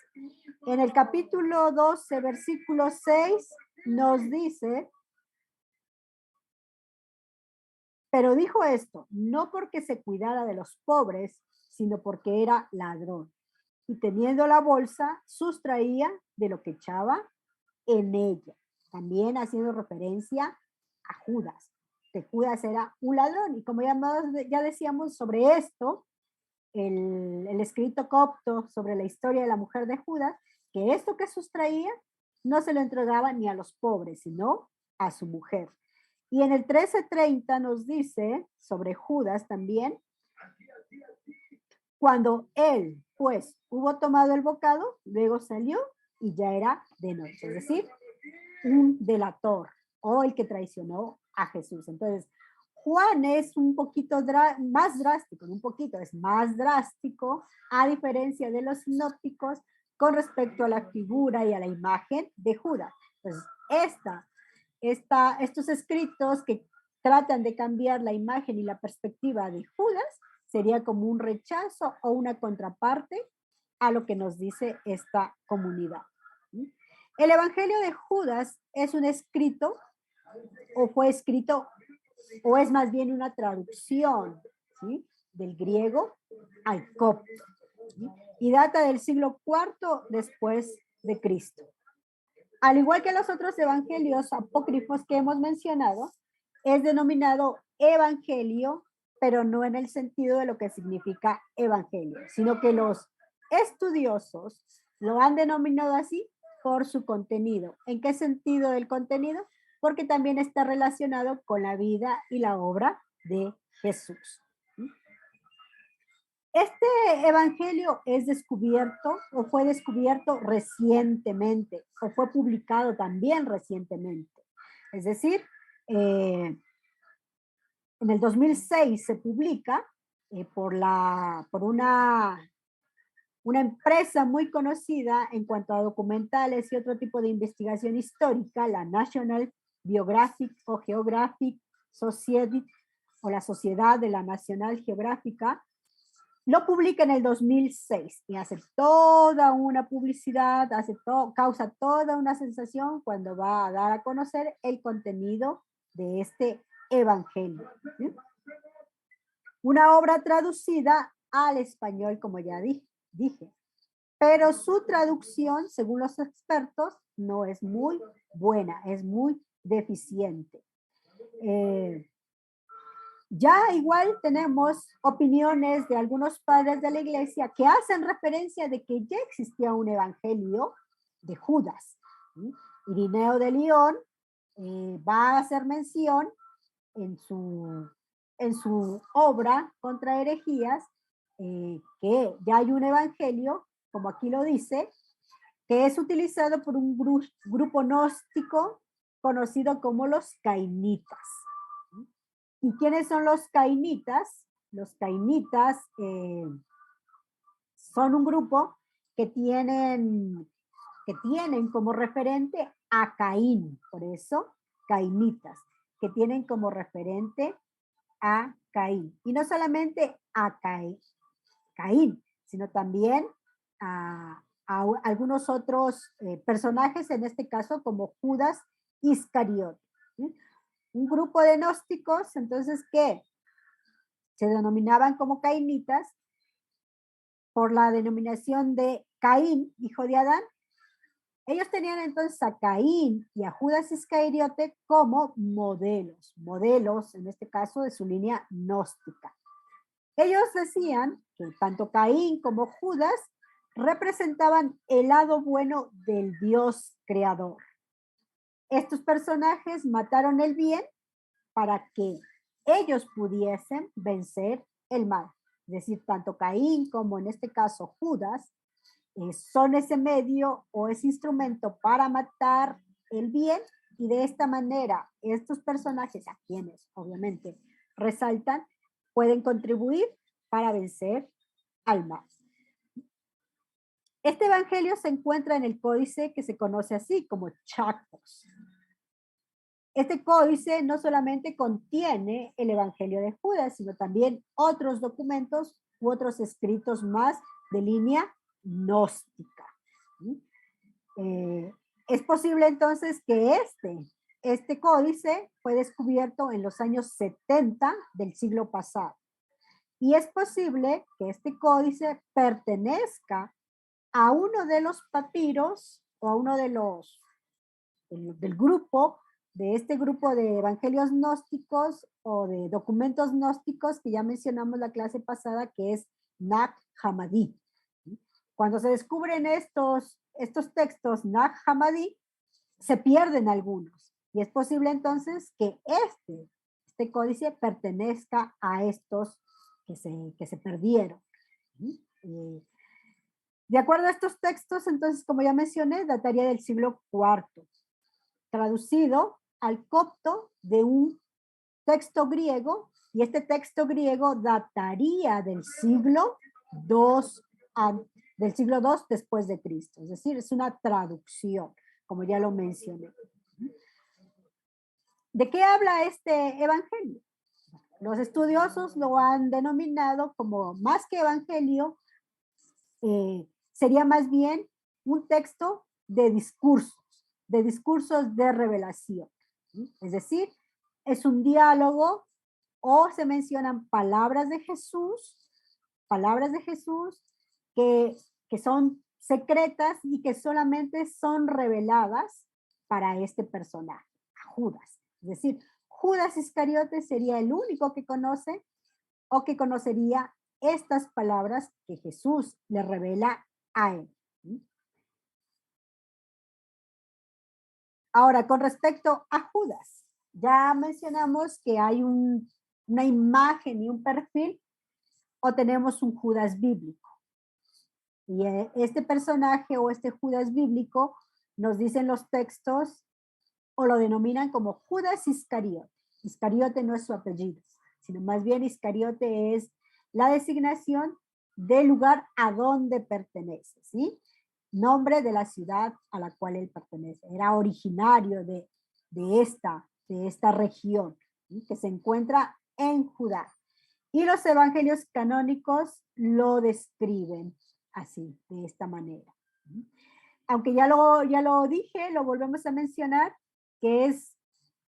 En el capítulo 12, versículo 6, nos dice, pero dijo esto, no porque se cuidara de los pobres, sino porque era ladrón. Y teniendo la bolsa, sustraía de lo que echaba en ella. También haciendo referencia a Judas, que Judas era un ladrón. Y como ya decíamos sobre esto, el escrito copto sobre la historia de la mujer de Judas, que esto que sustraía no se lo entregaba ni a los pobres, sino a su mujer. Y en el 13:30 nos dice sobre Judas también, cuando él, pues, hubo tomado el bocado, luego salió y ya era de noche, es decir, un delator o el que traicionó a Jesús. Entonces, Juan es un poquito más drástico, es más drástico, a diferencia de los sinópticos, con respecto a la figura y a la imagen de Judas. Entonces, estos escritos que tratan de cambiar la imagen y la perspectiva de Judas sería como un rechazo o una contraparte a lo que nos dice esta comunidad. El Evangelio de Judas es un escrito, o fue escrito, o es más bien una traducción, ¿sí?, del griego al copto, ¿sí?, y data del siglo IV después de Cristo. Al igual que los otros evangelios apócrifos que hemos mencionado, es denominado evangelio, pero no en el sentido de lo que significa evangelio, sino que los estudiosos lo han denominado así por su contenido. ¿En qué sentido del contenido? porque también está relacionado con la vida y la obra de Jesús. Este evangelio es descubierto o fue descubierto recientemente o fue publicado también recientemente. Es decir, en el 2006 se publica por una empresa muy conocida en cuanto a documentales y otro tipo de investigación histórica, la National Biographic o Geographic Society o la Sociedad de la Nacional Geográfica. Lo publica en el 2006 y hace toda una publicidad, causa toda una sensación cuando va a dar a conocer el contenido de este evangelio. ¿Sí? Una obra traducida al español, como ya dije, pero su traducción, según los expertos, no es muy buena, es muy deficiente. Ya igual tenemos opiniones de algunos padres de la iglesia que hacen referencia de que ya existía un evangelio de Judas. ¿Sí? Irineo de León va a hacer mención en su obra contra herejías que ya hay un evangelio, como aquí lo dice, que es utilizado por un grupo gnóstico conocido como los cainitas. ¿Y quiénes son los cainitas? Los cainitas son un grupo que tienen como referente a Caín, por eso cainitas, que tienen como referente a Caín. Y no solamente a Caín, sino también a algunos otros personajes, en este caso como Judas Iscariote. ¿Sí? Un grupo de gnósticos, entonces, que se denominaban como cainitas por la denominación de Caín, hijo de Adán. Ellos tenían entonces a Caín y a Judas Iscariote como modelos, en este caso, de su línea gnóstica. Ellos decían que tanto Caín como Judas representaban el lado bueno del Dios creador. Estos personajes mataron el bien para que ellos pudiesen vencer el mal. Es decir, tanto Caín como en este caso Judas son ese medio o ese instrumento para matar el bien, y de esta manera estos personajes, a quienes obviamente resaltan, pueden contribuir para vencer al mal. Este evangelio se encuentra en el códice que se conoce así como Chactos. Este códice no solamente contiene el evangelio de Judas, sino también otros documentos u otros escritos más de línea gnóstica. Es posible entonces que este códice fue descubierto en los años 70 del siglo pasado. Y es posible que este códice pertenezca a uno de los papiros o a uno de del grupo, de este grupo de evangelios gnósticos o de documentos gnósticos que ya mencionamos la clase pasada, que es Nag Hammadi. Cuando se descubren estos textos Nag Hammadi, se pierden algunos. Y es posible entonces que este códice pertenezca a estos que se perdieron. De acuerdo a estos textos, entonces, como ya mencioné, dataría del siglo IV, traducido al copto de un texto griego, y este texto griego dataría del siglo II después de Cristo. Es decir, es una traducción, como ya lo mencioné. ¿De qué habla este evangelio? Los estudiosos lo han denominado como, más que evangelio, sería más bien un texto de discursos de revelación. ¿Sí? Es decir, es un diálogo o se mencionan palabras de Jesús que son secretas y que solamente son reveladas para este personaje, a Judas. Es decir, Judas Iscariote sería el único que conoce o que conocería estas palabras que Jesús le revela a él. Ahora, con respecto a Judas, ya mencionamos que hay una imagen y un perfil, o tenemos un Judas bíblico. Y este personaje o este Judas bíblico nos dicen los textos o lo denominan como Judas Iscariote. Iscariote no es su apellido, sino más bien Iscariote es la designación del lugar a donde pertenece, ¿sí? Nombre de la ciudad a la cual él pertenece. Era originario de esta región, ¿sí? Que se encuentra en Judá. Y los evangelios canónicos lo describen así, de esta manera. Aunque ya lo dije, lo volvemos a mencionar, que es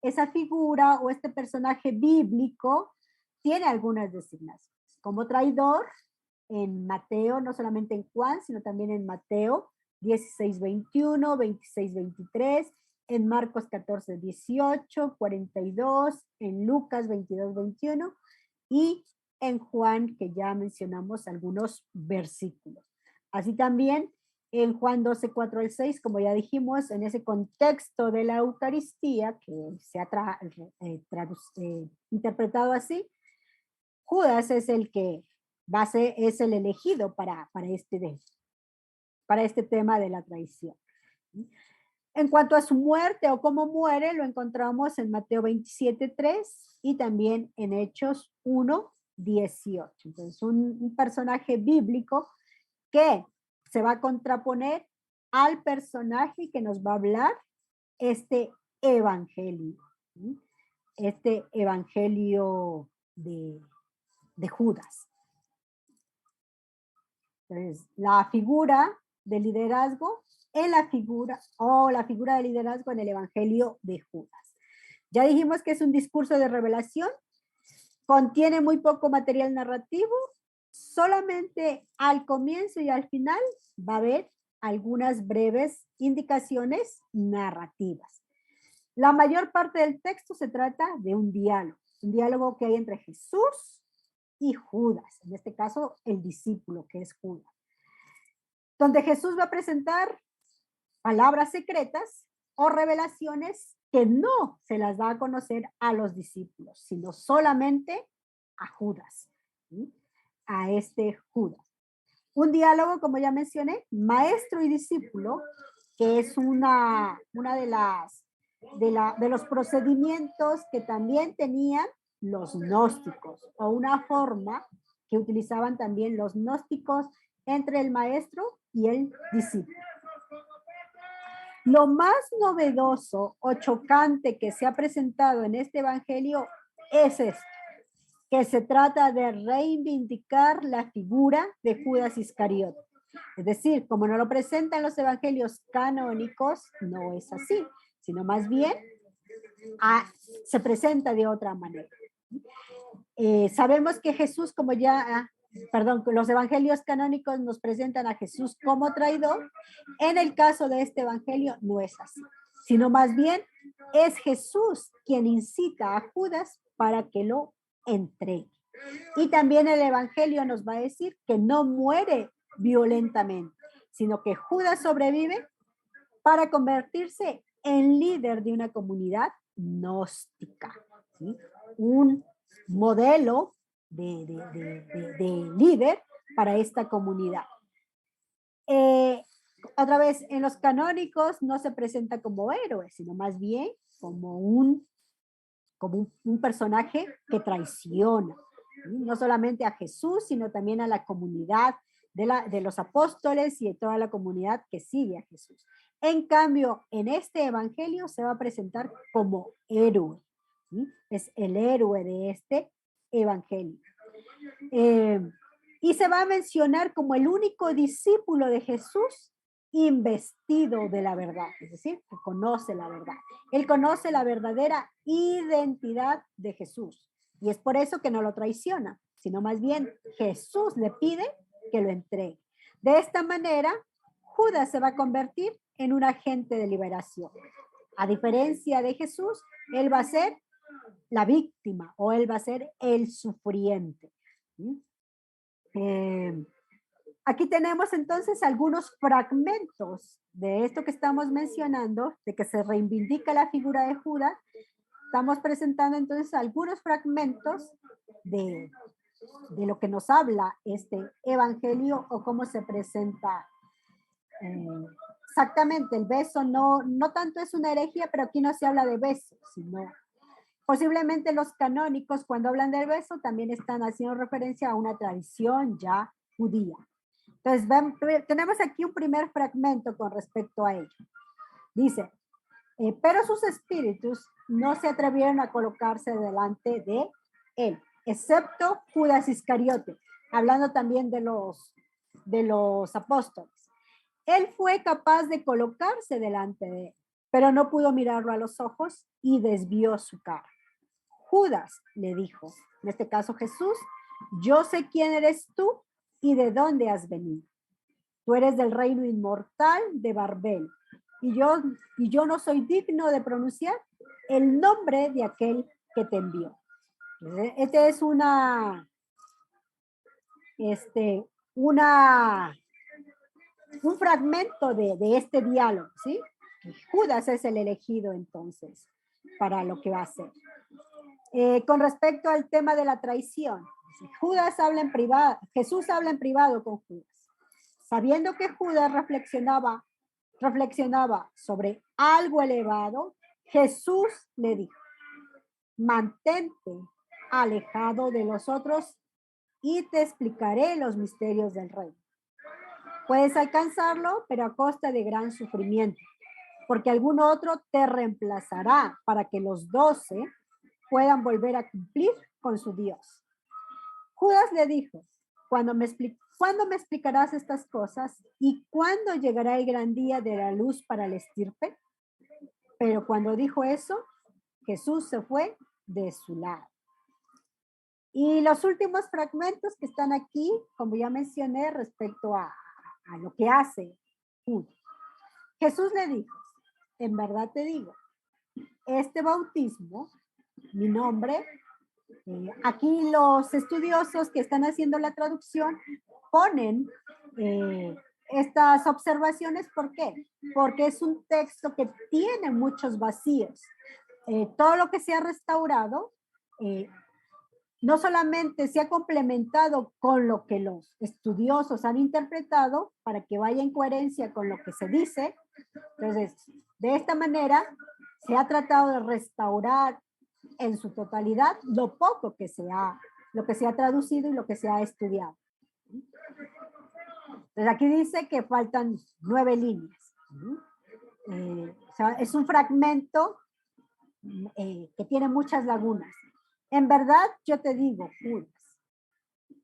esa figura o este personaje bíblico tiene algunas designaciones. Como traidor, en Mateo, no solamente en Juan, sino también en Mateo 16:21, 26:23, en Marcos 14:18, 42, en Lucas 22:21 y en Juan, que ya mencionamos algunos versículos. Así también en Juan 12:4 al 6, como ya dijimos, en ese contexto de la Eucaristía, que se ha interpretado así, Judas es el que es el elegido para este tema de la traición. En cuanto a su muerte o cómo muere, lo encontramos en Mateo 27:3 y también en Hechos 1:18. Entonces, un personaje bíblico que se va a contraponer al personaje que nos va a hablar este evangelio. Este evangelio de Judas. Entonces, la figura de liderazgo la figura de liderazgo en el evangelio de Judas. Ya dijimos que es un discurso de revelación, contiene muy poco material narrativo, solamente al comienzo y al final va a haber algunas breves indicaciones narrativas. La mayor parte del texto se trata de un diálogo que hay entre Jesús y Judas, en este caso el discípulo que es Judas, donde Jesús va a presentar palabras secretas o revelaciones que no se las da a conocer a los discípulos, sino solamente a Judas, ¿sí? A este Judas. Un diálogo, como ya mencioné, maestro y discípulo, que es una de los procedimientos que también tenían los gnósticos, o una forma que utilizaban también los gnósticos entre el maestro y el discípulo. Lo más novedoso o chocante que se ha presentado en este evangelio es esto, que se trata de reivindicar la figura de Judas Iscariote. Es decir, como no lo presentan los evangelios canónicos, no es así, sino más bien se presenta de otra manera. Sabemos que Jesús, los evangelios canónicos nos presentan a Jesús como traidor. En el caso de este evangelio no es así, sino más bien es Jesús quien incita a Judas para que lo entregue. Y también el evangelio nos va a decir que no muere violentamente, sino que Judas sobrevive para convertirse en líder de una comunidad gnóstica, ¿sí? Un modelo de líder para esta comunidad. Otra vez, en los canónicos no se presenta como héroe, sino más bien como un personaje que traiciona, ¿sí? No solamente a Jesús, sino también a la comunidad de los apóstoles y de toda la comunidad que sigue a Jesús. En cambio, en este evangelio se va a presentar como héroe, ¿sí? Es el héroe de este evangelio. Y se va a mencionar como el único discípulo de Jesús investido de la verdad, es decir, que conoce la verdad. Él conoce la verdadera identidad de Jesús y es por eso que no lo traiciona, sino más bien Jesús le pide que lo entregue. De esta manera, Judas se va a convertir en un agente de liberación. A diferencia de Jesús, él va a ser la víctima o él va a ser el sufriente. Aquí tenemos entonces algunos fragmentos de esto que estamos mencionando, de que se reivindica la figura de Judas. Estamos presentando entonces algunos fragmentos de lo que nos habla este evangelio o cómo se presenta. Exactamente, el beso no tanto es una herejía, pero aquí no se habla de beso, sino posiblemente los canónicos cuando hablan del beso también están haciendo referencia a una tradición ya judía. Entonces, tenemos aquí un primer fragmento con respecto a ello. Dice, pero sus espíritus no se atrevieron a colocarse delante de él, excepto Judas Iscariote, hablando también de los apóstoles. Él fue capaz de colocarse delante de él, pero no pudo mirarlo a los ojos y desvió su cara. Judas le dijo, en este caso Jesús, yo sé quién eres tú y de dónde has venido. Tú eres del reino inmortal de Barbel, y yo no soy digno de pronunciar el nombre de aquel que te envió. Este es un fragmento de este diálogo, ¿sí? Judas es el elegido entonces para lo que va a hacer. Con respecto al tema de la traición, Judas habla en privado, Jesús habla en privado con Judas. Sabiendo que Judas reflexionaba sobre algo elevado, Jesús le dijo, mantente alejado de los otros y te explicaré los misterios del reino. Puedes alcanzarlo, pero a costa de gran sufrimiento, porque algún otro te reemplazará para que los 12 puedan volver a cumplir con su Dios. Judas le dijo, ¿cuándo me explicarás estas cosas? ¿Y cuándo llegará el gran día de la luz para la estirpe? Pero cuando dijo eso, Jesús se fue de su lado. Y los últimos fragmentos que están aquí, como ya mencioné, respecto a lo que hace Judas. Jesús le dijo, en verdad te digo, este bautismo, mi nombre, aquí los estudiosos que están haciendo la traducción ponen estas observaciones. ¿Por qué? Porque es un texto que tiene muchos vacíos. Todo lo que se ha restaurado no solamente se ha complementado con lo que los estudiosos han interpretado para que vaya en coherencia con lo que se dice. Entonces, de esta manera se ha tratado de restaurar en su totalidad lo poco que lo que se ha traducido y lo que se ha estudiado. Entonces aquí dice que faltan 9 líneas. O sea, es un fragmento que tiene muchas lagunas. En verdad, yo te digo, Judas,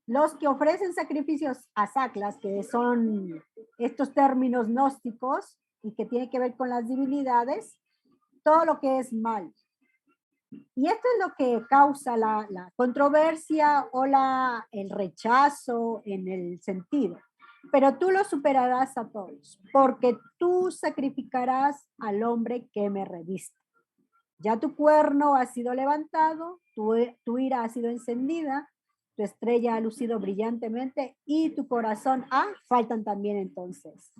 los que ofrecen sacrificios a saclas, que son estos términos gnósticos y que tienen que ver con las divinidades, todo lo que es mal. Y esto es lo que causa la controversia o el rechazo en el sentido. Pero tú lo superarás a todos, porque tú sacrificarás al hombre que me reviste. Ya tu cuerno ha sido levantado, tu ira ha sido encendida, tu estrella ha lucido brillantemente y tu corazón faltan también entonces.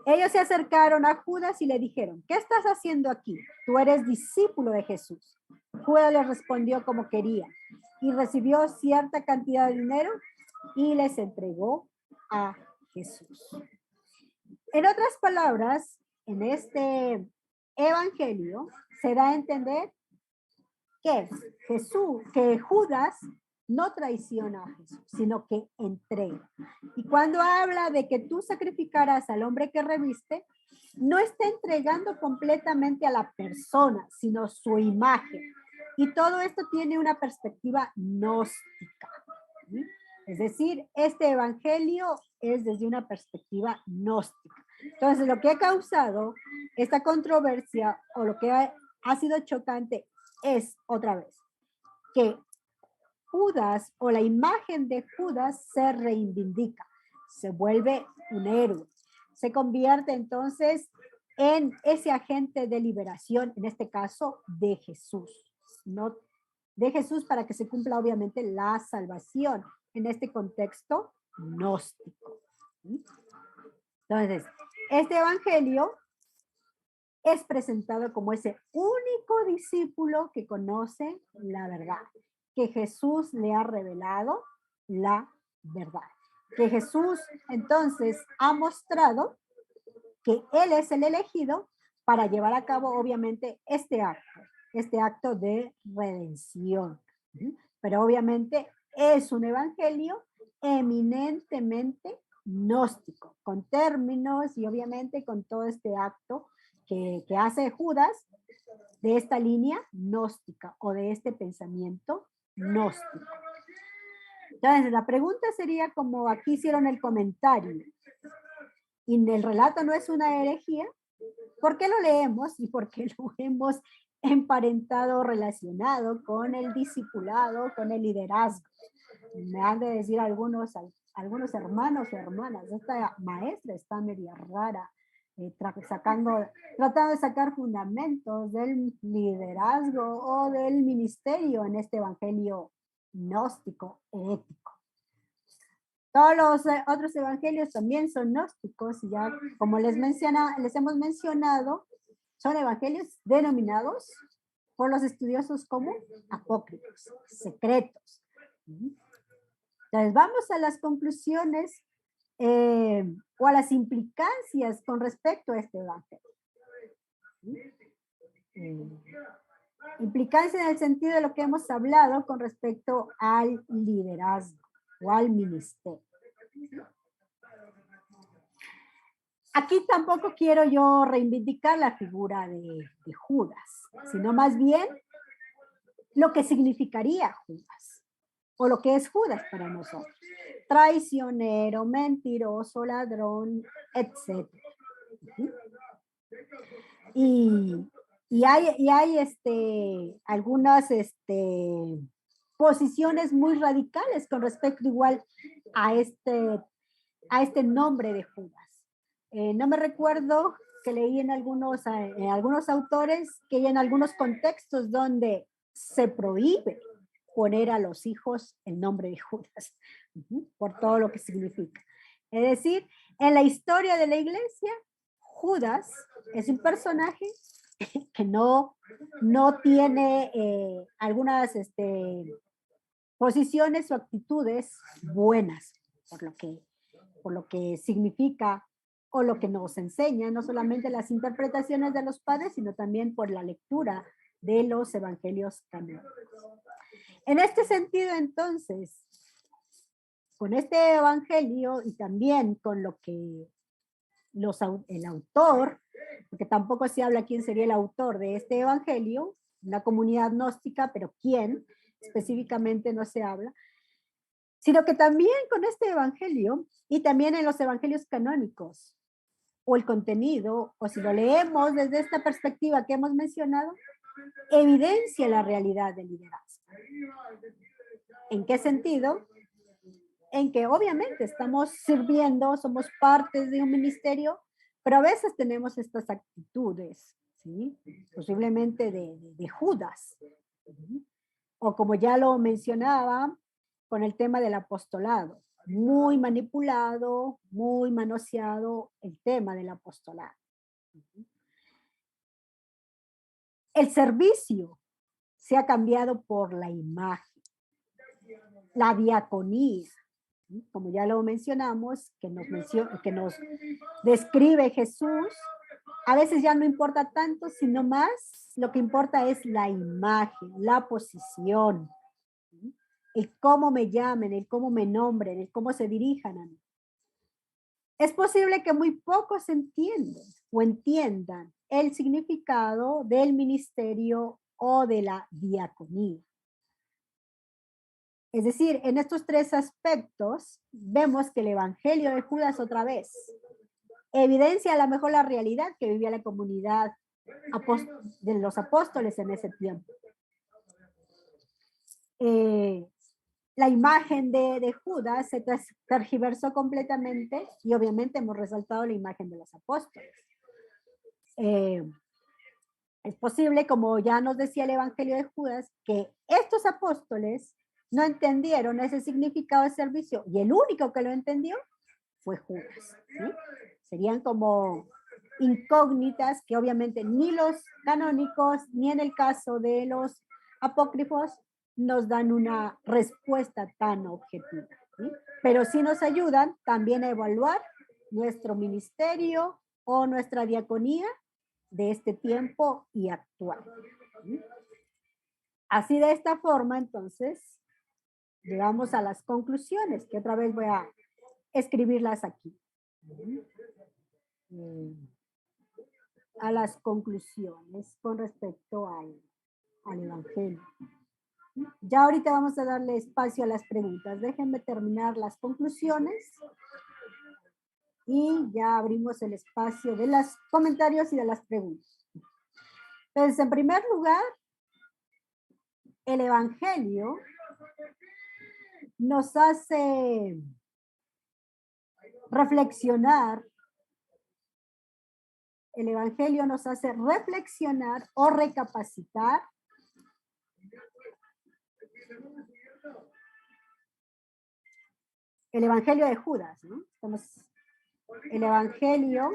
Ellos se acercaron a Judas y le dijeron, ¿qué estás haciendo aquí? Tú eres discípulo de Jesús. Judas les respondió como quería y recibió cierta cantidad de dinero y les entregó a Jesús. En otras palabras, en este evangelio se da a entender que Judas no traiciona a Jesús, sino que entrega. Y cuando habla de que tú sacrificarás al hombre que reviste, no está entregando completamente a la persona, sino su imagen. Y todo esto tiene una perspectiva gnóstica. ¿Sí? Es decir, este evangelio es desde una perspectiva gnóstica. Entonces, lo que ha causado esta controversia o lo que ha sido chocante es, otra vez, que Judas o la imagen de Judas se reivindica, se vuelve un héroe, se convierte entonces en ese agente de liberación, en este caso de Jesús, no de Jesús para que se cumpla obviamente la salvación en este contexto gnóstico. Entonces, este evangelio es presentado como ese único discípulo que conoce la verdad, que Jesús le ha revelado la verdad, que Jesús entonces ha mostrado que Él es el elegido para llevar a cabo obviamente este acto de redención. Pero obviamente es un evangelio eminentemente gnóstico, con términos y obviamente con todo este acto que hace Judas de esta línea gnóstica o de este pensamiento gnóstico. Entonces, la pregunta sería como aquí hicieron el comentario, y el relato no es una herejía, ¿por qué lo leemos y por qué lo hemos emparentado, relacionado con el discipulado, con el liderazgo? Me han de decir algunos hermanos o hermanas, esta maestra está media rara, tratando de sacar fundamentos del liderazgo o del ministerio en este evangelio gnóstico ético. Todos los otros evangelios también son gnósticos, ya como les hemos mencionado, son evangelios denominados por los estudiosos como apócrifos, secretos. Entonces vamos a las conclusiones o a las implicancias con respecto a este evangelio. Implicancia en el sentido de lo que hemos hablado con respecto al liderazgo o al ministerio. Aquí tampoco quiero yo reivindicar la figura de Judas, sino más bien lo que significaría Judas o lo que es Judas para nosotros. Traicionero, mentiroso, ladrón, etc. Y hay algunas posiciones muy radicales con respecto igual a este nombre de Judas. No me recuerdo que leí en algunos autores que hay en algunos contextos donde se prohíbe poner a los hijos el nombre de Judas, por todo lo que significa. Es decir, en la historia de la iglesia, Judas es un personaje que no tiene algunas posiciones o actitudes buenas, por lo que significa o lo que nos enseña, no solamente las interpretaciones de los padres, sino también por la lectura de los evangelios canónicos. En este sentido, entonces, con este evangelio y también con lo que el autor, porque tampoco se habla quién sería el autor de este evangelio, una comunidad gnóstica, pero quién específicamente no se habla, sino que también con este evangelio y también en los evangelios canónicos, o el contenido, o si lo leemos desde esta perspectiva que hemos mencionado, evidencia la realidad del liderazgo. ¿En qué sentido? En que obviamente estamos sirviendo, somos partes de un ministerio, pero a veces tenemos estas actitudes, ¿sí? Posiblemente de Judas. O como ya lo mencionaba, con el tema del apostolado. Muy manipulado, muy manoseado el tema del apostolado. El servicio se ha cambiado por la imagen. La diaconía, como ya lo mencionamos, que nos describe Jesús, a veces ya no importa tanto, sino más lo que importa es la imagen, la posición, el cómo me llamen, el cómo me nombren, el cómo se dirijan a mí. Es posible que muy pocos entiendan el significado del ministerio o de la diaconía. Es decir, en estos tres aspectos vemos que el evangelio de Judas otra vez evidencia a lo mejor la realidad que vivía la comunidad de los apóstoles en ese tiempo. La imagen de Judas se tergiversó completamente y obviamente hemos resaltado la imagen de los apóstoles. Es posible, como ya nos decía el evangelio de Judas, que estos apóstoles no entendieron ese significado de servicio y el único que lo entendió fue Judas, ¿sí? Serían como incógnitas que obviamente ni los canónicos ni en el caso de los apócrifos nos dan una respuesta tan objetiva, ¿sí? Pero sí nos ayudan también a evaluar nuestro ministerio o nuestra diaconía de este tiempo y actual, ¿sí? Así de esta forma, entonces, llegamos a las conclusiones, que otra vez voy a escribirlas aquí. A las conclusiones con respecto al Evangelio. Ya ahorita vamos a darle espacio a las preguntas. Déjenme terminar las conclusiones y ya abrimos el espacio de los comentarios y de las preguntas. Entonces, en primer lugar, el Evangelio nos hace reflexionar. El Evangelio nos hace reflexionar o recapacitar el Evangelio de Judas, ¿no? El Evangelio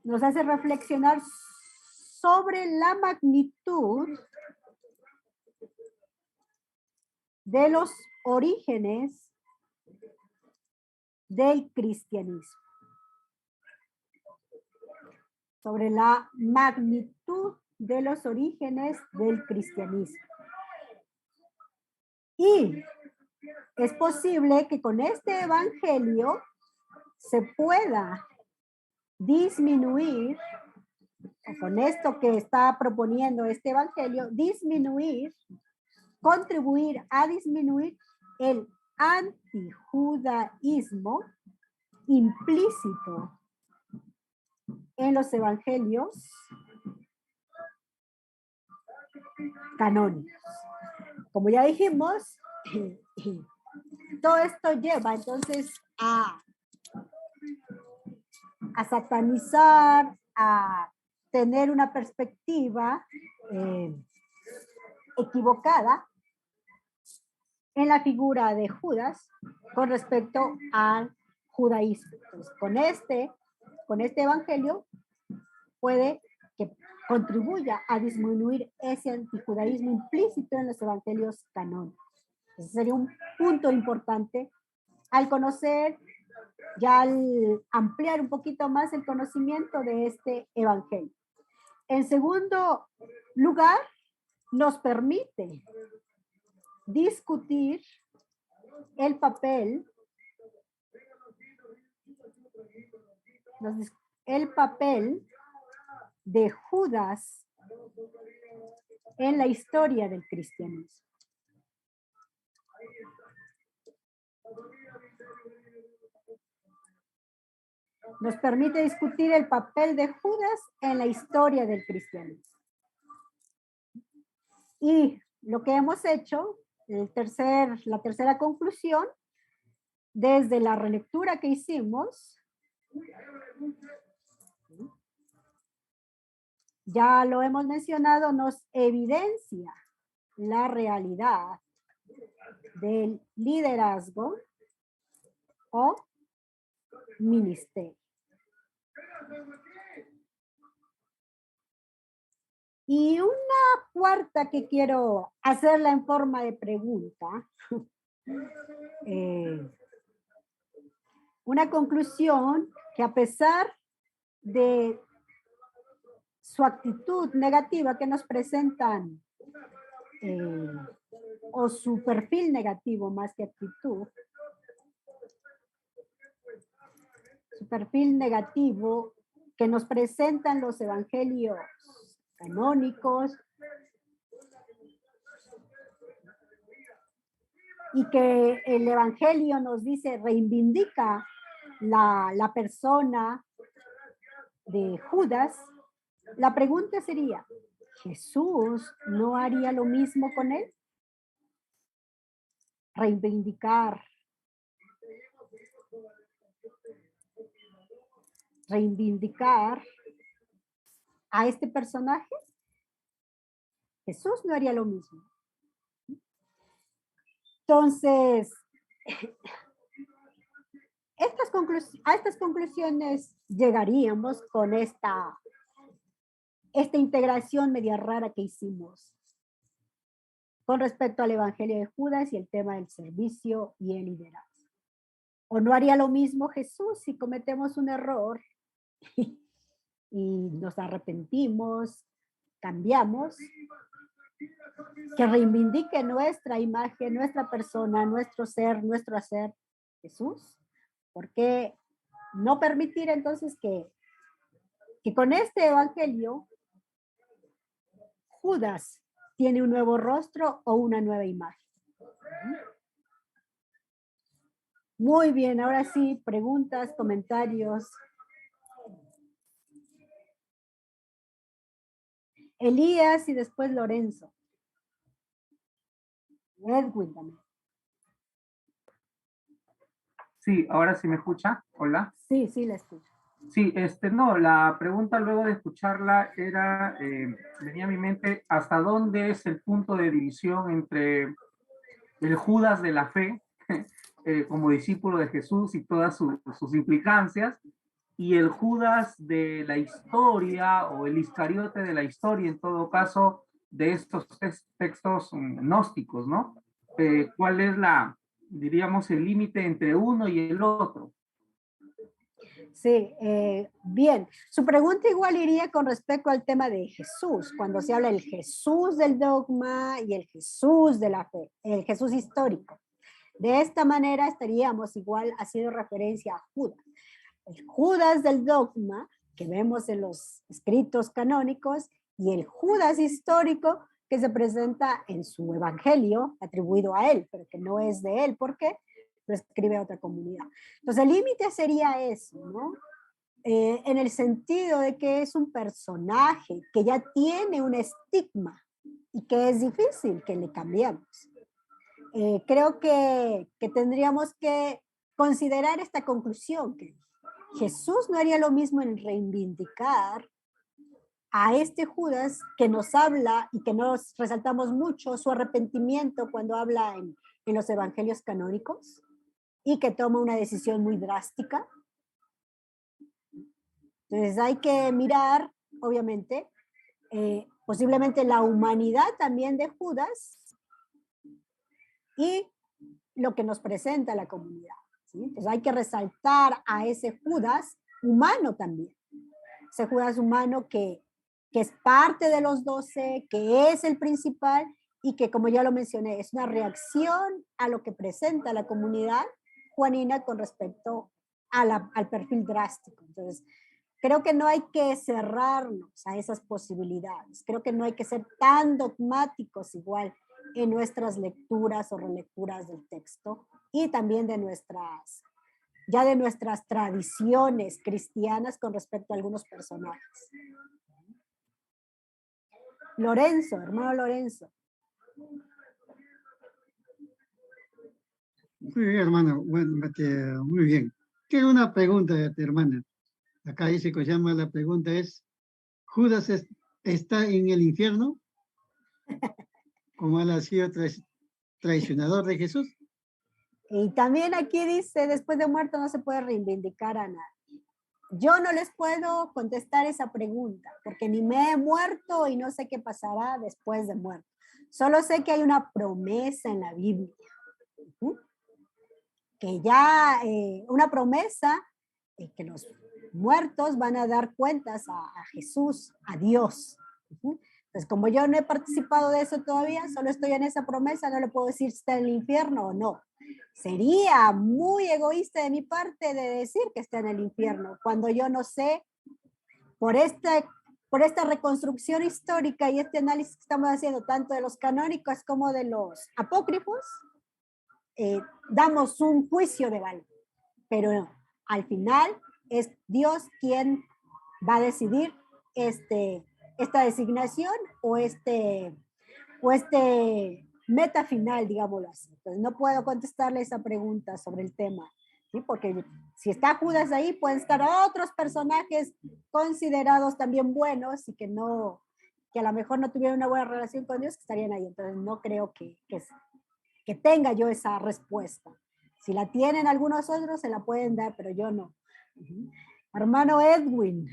nos hace reflexionar sobre la magnitud de los orígenes del cristianismo. Sobre la magnitud de los orígenes del cristianismo. Y es posible que con este evangelio se pueda disminuir, o con esto que está proponiendo este evangelio, disminuir, contribuir a disminuir el antijudaísmo implícito en los evangelios canónicos. Como ya dijimos, todo esto lleva entonces a satanizar, a tener una perspectiva equivocada en la figura de Judas con respecto al judaísmo. Entonces, con este evangelio puede que contribuya a disminuir ese antijudaísmo implícito en los evangelios canónicos. Ese sería un punto importante al conocer, ya al ampliar un poquito más el conocimiento de este evangelio. En segundo lugar, nos permite discutir el papel de Judas en la historia del cristianismo. Nos permite discutir el papel de Judas en la historia del cristianismo. Y lo que hemos hecho, la tercera conclusión, desde la relectura que hicimos, ya lo hemos mencionado, nos evidencia la realidad del liderazgo o ministerio. Y una cuarta que quiero hacerla en forma de pregunta, una conclusión que a pesar de su actitud negativa que nos presentan, o su perfil negativo más que actitud, su perfil negativo que nos presentan los evangelios canónicos y que el evangelio nos dice, reivindica la persona de Judas. La pregunta sería, ¿Jesús no haría lo mismo con él? Reivindicar a este personaje, Jesús no haría lo mismo. Entonces, a estas conclusiones llegaríamos con esta integración media rara que hicimos con respecto al Evangelio de Judas y el tema del servicio y el liderazgo. ¿O no haría lo mismo Jesús si cometemos un error y nos arrepentimos, cambiamos, que reivindique nuestra imagen, nuestra persona, nuestro ser, nuestro hacer, Jesús? ¿Por qué no permitir entonces que con este evangelio Judas tiene un nuevo rostro o una nueva imagen? Muy bien, ahora sí, preguntas, comentarios. Elías y después Lorenzo. Edwin también. Sí, ahora sí me escucha. Hola. Sí, sí, la escucho. Sí, no, la pregunta luego de escucharla era, venía a mi mente, ¿hasta dónde es el punto de división entre el Judas de la fe, como discípulo de Jesús y todas sus implicancias, y el Judas de la historia, o el Iscariote de la historia, en todo caso, de estos textos gnósticos, ¿no? ¿Cuál es diríamos, el límite entre uno y el otro? Sí, bien. Su pregunta igual iría con respecto al tema de Jesús, cuando se habla del Jesús del dogma y el Jesús de la fe, el Jesús histórico. De esta manera estaríamos igual haciendo referencia a Judas. El Judas del dogma que vemos en los escritos canónicos y el Judas histórico que se presenta en su evangelio atribuido a él, pero que no es de él. ¿Por qué? Lo escribe a otra comunidad. Entonces el límite sería eso, ¿no? En el sentido de que es un personaje que ya tiene un estigma y que es difícil que le cambiemos. Creo que tendríamos que considerar esta conclusión, que Jesús no haría lo mismo en reivindicar a este Judas que nos habla y que nos resaltamos mucho su arrepentimiento cuando habla en los evangelios canónicos y que toma una decisión muy drástica. Entonces hay que mirar, obviamente, posiblemente la humanidad también de Judas y lo que nos presenta la comunidad, ¿sí? Entonces hay que resaltar a ese Judas humano también, ese Judas humano que es parte de los 12, que es el principal y que, como ya lo mencioné, es una reacción a lo que presenta la comunidad juanina con respecto al perfil drástico. Entonces, creo que no hay que cerrarnos a esas posibilidades. Creo que no hay que ser tan dogmáticos igual en nuestras lecturas o relecturas del texto y también de nuestras tradiciones cristianas con respecto a algunos personajes. Lorenzo, hermano Lorenzo. Muy bien, hermano. Bueno, muy bien. Quiero una pregunta, hermana. Acá dice que llama, la pregunta es, ¿Judas está en el infierno? Como él ha sido traicionador de Jesús. Y también aquí dice, después de muerto no se puede reivindicar a nadie. Yo no les puedo contestar esa pregunta, porque ni me he muerto y no sé qué pasará después de muerto. Solo sé que hay una promesa en la Biblia, que ya, una promesa que los muertos van a dar cuentas a Jesús, a Dios. Entonces, como yo no he participado de eso todavía, solo estoy en esa promesa, no le puedo decir si está en el infierno o no. Sería muy egoísta de mi parte de decir que está en el infierno, cuando yo no sé, por esta reconstrucción histórica y este análisis que estamos haciendo, tanto de los canónicos como de los apócrifos, damos un juicio de valor. Pero al final es Dios quien va a decidir esta designación o este meta final, digámoslo así. Entonces, no puedo contestarle esa pregunta sobre el tema ¿sí? Porque si está Judas ahí, pueden estar otros personajes considerados también buenos y que a lo mejor no tuvieron una buena relación con Dios, que estarían ahí. Entonces no creo que tenga yo esa respuesta. Si la tienen algunos otros, se la pueden dar, pero yo no. Hermano Edwin.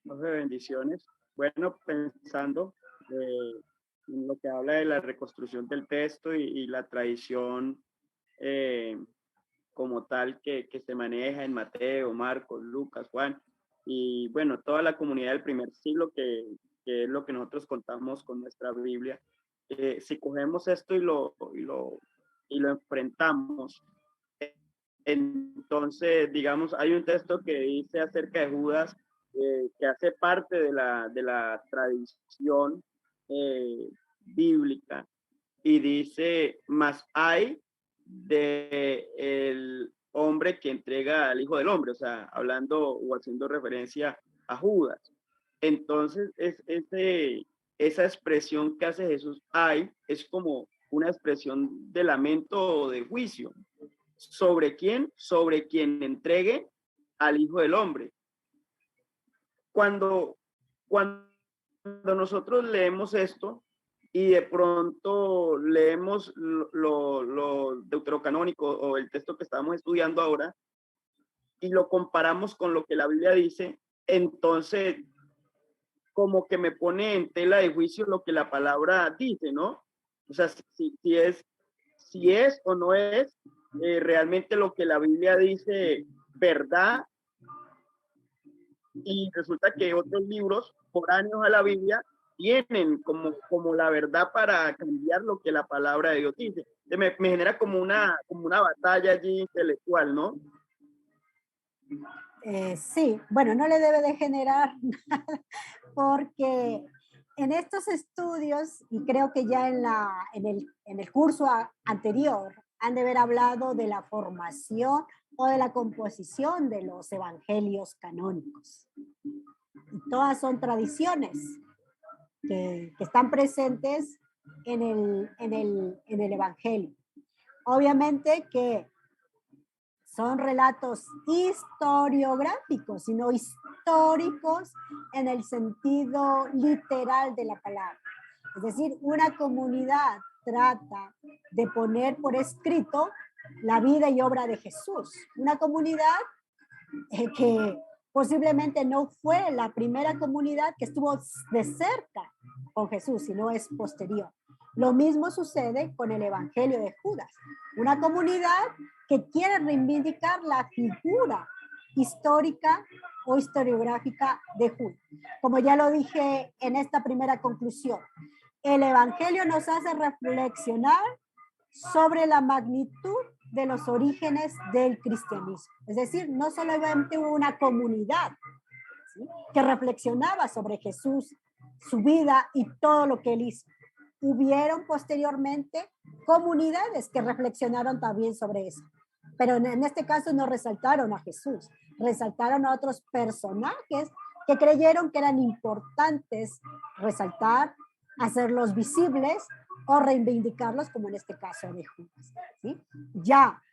Bendiciones. Bueno, pensando en lo que habla de la reconstrucción del texto y la tradición como tal que se maneja en Mateo, Marcos, Lucas, Juan, y bueno, toda la comunidad del primer siglo que es lo que nosotros contamos con nuestra Biblia. Si cogemos esto y lo enfrentamos, entonces, digamos, hay un texto que dice acerca de Judas, que hace parte de la tradición bíblica, y dice, mas hay de el hombre que entrega al Hijo del Hombre, o sea, hablando o haciendo referencia a Judas. Entonces, esa expresión que hace Jesús, hay, es como una expresión de lamento o de juicio. ¿Sobre quién? Sobre quien entregue al Hijo del Hombre. Cuando nosotros leemos esto y de pronto leemos lo deuterocanónico o el texto que estamos estudiando ahora y lo comparamos con lo que la Biblia dice, entonces como que me pone en tela de juicio lo que la palabra dice, ¿no? O sea, si es o no es realmente lo que la Biblia dice verdad, y resulta que otros libros foráneos a la Biblia tienen como la verdad para cambiar lo que la palabra de Dios dice. Me genera como una batalla allí intelectual, ¿no? Sí, bueno, no le debe de generar nada, porque en estos estudios, y creo que ya en el curso anterior, han de haber hablado de la formación o de la composición de los evangelios canónicos. Y todas son tradiciones que están presentes en el evangelio. Obviamente que son relatos historiográficos, sino históricos en el sentido literal de la palabra. Es decir, una comunidad trata de poner por escrito la vida y obra de Jesús. Una comunidad que posiblemente no fue la primera comunidad que estuvo de cerca con Jesús, sino es posterior. Lo mismo sucede con el Evangelio de Judas. Una comunidad que quiere reivindicar la figura histórica o historiográfica de Judas. Como ya lo dije en esta primera conclusión, el Evangelio nos hace reflexionar sobre la magnitud de los orígenes del cristianismo. Es decir, no solamente hubo una comunidad, ¿sí?, que reflexionaba sobre Jesús, su vida y todo lo que él hizo. Hubieron posteriormente comunidades que reflexionaron también sobre eso. Pero en este caso no resaltaron a Jesús, resaltaron a otros personajes que creyeron que eran importantes resaltar, hacerlos visibles o reivindicarlos, como en este caso de Judas, ¿sí? Ya,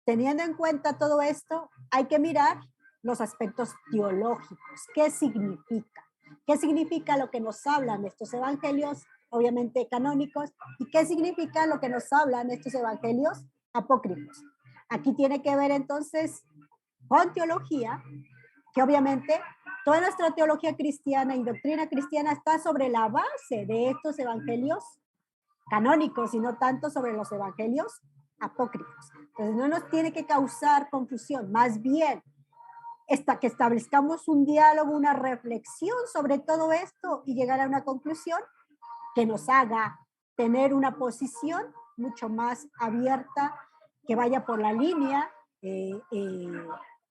teniendo en cuenta todo esto, hay que mirar los aspectos teológicos. ¿Qué significa? ¿Qué significa lo que nos hablan estos evangelios, obviamente canónicos? ¿Y qué significa lo que nos hablan estos evangelios apócrifos? Aquí tiene que ver entonces con teología, que obviamente toda nuestra teología cristiana y doctrina cristiana está sobre la base de estos evangelios canónicos y no tanto sobre los evangelios apócrifos. Entonces no nos tiene que causar confusión, más bien que establezcamos un diálogo, una reflexión sobre todo esto y llegar a una conclusión que nos haga tener una posición mucho más abierta, que vaya por la línea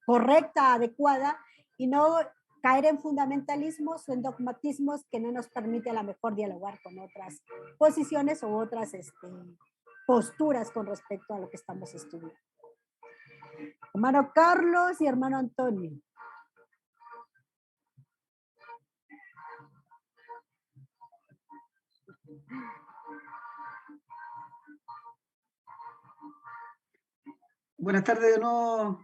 correcta, adecuada, y no caer en fundamentalismos o en dogmatismos que no nos permite a lo mejor dialogar con otras posiciones o otras posturas con respecto a lo que estamos estudiando. Hermano Carlos y hermano Antonio. Buenas tardes de nuevo,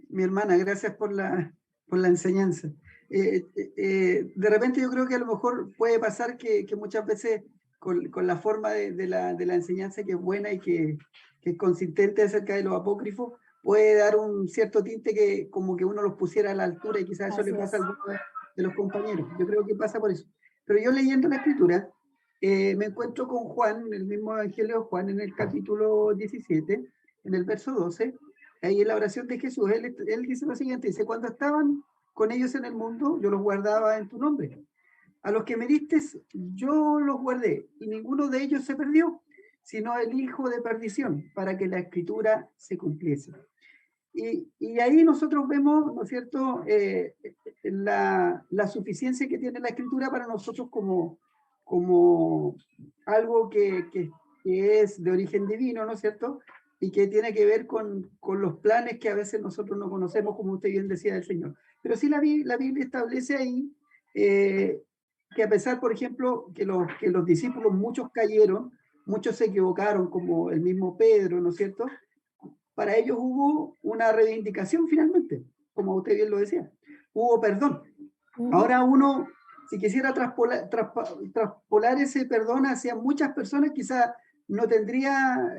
mi hermana. Gracias por la enseñanza. De repente yo creo que a lo mejor puede pasar que muchas veces con la forma de la enseñanza que es buena y que es consistente acerca de los apócrifos, puede dar un cierto tinte que como que uno los pusiera a la altura y quizás eso le pasa a algunos de los compañeros. Yo creo que pasa por eso. Pero yo leyendo la escritura, me encuentro con Juan, en el mismo Evangelio de Juan, en el capítulo 17, en el verso 12, ahí en la oración de Jesús, él dice lo siguiente, dice, cuando estaban con ellos en el mundo, yo los guardaba en tu nombre. A los que me diste, yo los guardé, y ninguno de ellos se perdió, sino el hijo de perdición, para que la escritura se cumpliese. Y ahí nosotros vemos, ¿no es cierto?, la suficiencia que tiene la escritura para nosotros como algo que es de origen divino, ¿no es cierto?, y que tiene que ver con los planes que a veces nosotros no conocemos, como usted bien decía del Señor. Pero sí la Biblia establece ahí que a pesar, por ejemplo, que los discípulos, muchos cayeron, muchos se equivocaron, como el mismo Pedro, ¿no es cierto?, para ellos hubo una reivindicación finalmente, como usted bien lo decía. Hubo perdón. Ahora uno, si quisiera traspolar ese perdón hacia muchas personas, quizás no tendría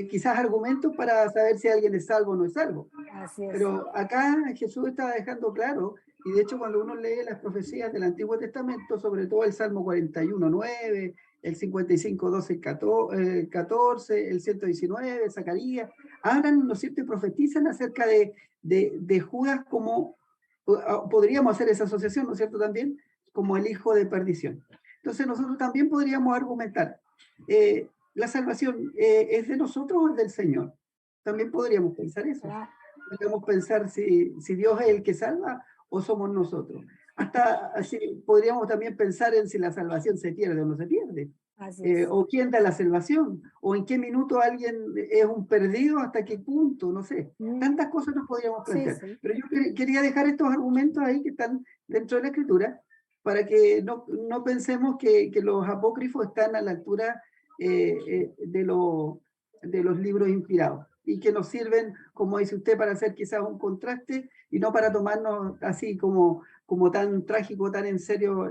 quizás argumentos para saber si alguien es salvo o no es salvo. Así es. Pero acá Jesús está dejando claro, y de hecho cuando uno lee las profecías del Antiguo Testamento, sobre todo el Salmo 41:9, el 55:12, 14, el 119, Zacarías, hablan, ¿no es cierto?, y profetizan acerca de Judas como, podríamos hacer esa asociación, ¿no es cierto?, también, como el hijo de perdición. Entonces nosotros también podríamos argumentar, la salvación es de nosotros o es del Señor. También podríamos pensar eso. Podríamos pensar si Dios es el que salva o somos nosotros. Hasta así podríamos también pensar en si la salvación se pierde o no se pierde. O quién da la salvación, o en qué minuto alguien es un perdido, hasta qué punto, no sé. Tantas cosas nos podríamos plantear. Sí. Pero yo quería dejar estos argumentos ahí que están dentro de la Escritura, para que no pensemos que los apócrifos están a la altura de los libros inspirados, y que nos sirven, como dice usted, para hacer quizás un contraste y no para tomarnos así como tan trágico, tan en serio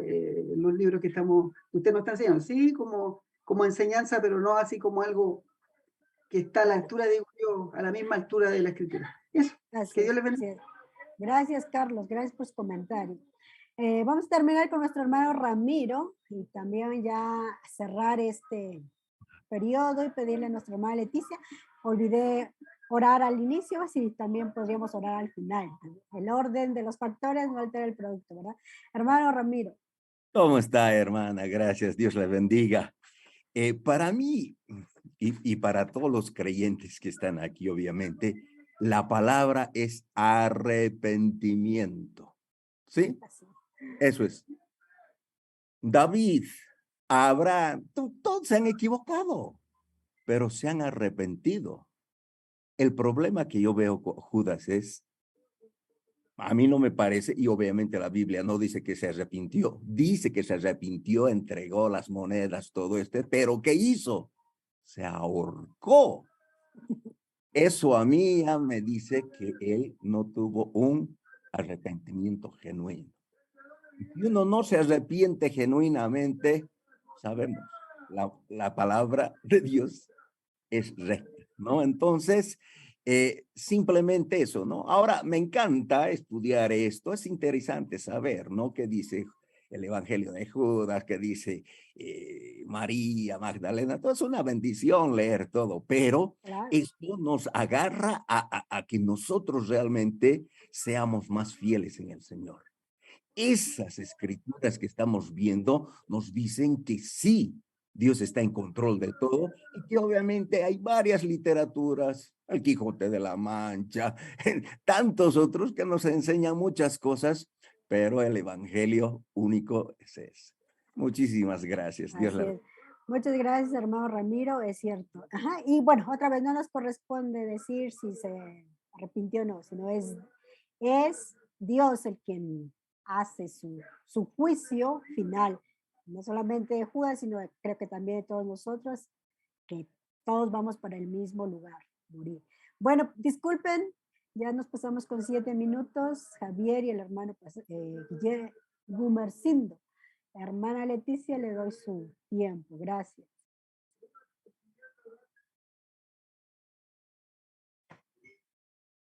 los libros que usted nos está enseñando. Sí, como enseñanza, pero no así como algo que está a la altura, digo yo, a la misma altura de la Escritura. Eso, que Dios le bendiga. Gracias, Carlos, gracias por su comentario. Vamos a terminar con nuestro hermano Ramiro y también ya cerrar este periodo y pedirle a nuestra hermana Leticia. Olvidé orar al inicio, así también podríamos orar al final. El orden de los factores no altera el producto, ¿verdad? Hermano Ramiro. ¿Cómo está, hermana? Gracias, Dios le bendiga. Para mí y para todos los creyentes que están aquí, obviamente, la palabra es arrepentimiento. ¿Sí? Eso es. David, Abraham, todos se han equivocado, pero se han arrepentido. El problema que yo veo con Judas es, a mí no me parece, y obviamente la Biblia no dice que se arrepintió, dice que se arrepintió, entregó las monedas, todo pero ¿qué hizo? Se ahorcó. Eso a mí ya me dice que él no tuvo un arrepentimiento genuino. Si uno no se arrepiente genuinamente, sabemos, la palabra de Dios es recta, ¿no? Entonces, simplemente eso, ¿no? Ahora, me encanta estudiar esto, es interesante saber, ¿no? ¿Qué dice el Evangelio de Judas? ¿Qué dice María, Magdalena? Todo es una bendición leer todo, pero esto nos agarra a que nosotros realmente seamos más fieles en el Señor. Esas escrituras que estamos viendo nos dicen que sí, Dios está en control de todo y que obviamente hay varias literaturas, el Quijote de la Mancha, tantos otros que nos enseñan muchas cosas, pero el evangelio único es ese. Muchísimas gracias. Dios la bendiga. Muchas gracias, hermano Ramiro, es cierto. Ajá. Y bueno, otra vez no nos corresponde decir si se arrepintió o no, sino es Dios el quien hace su juicio final, no solamente de Judas, sino creo que también de todos nosotros, que todos vamos para el mismo lugar, morir. Bueno, disculpen, ya nos pasamos con 7 minutos. Javier y el hermano Gumercindo. La hermana Leticia le doy su tiempo. Gracias.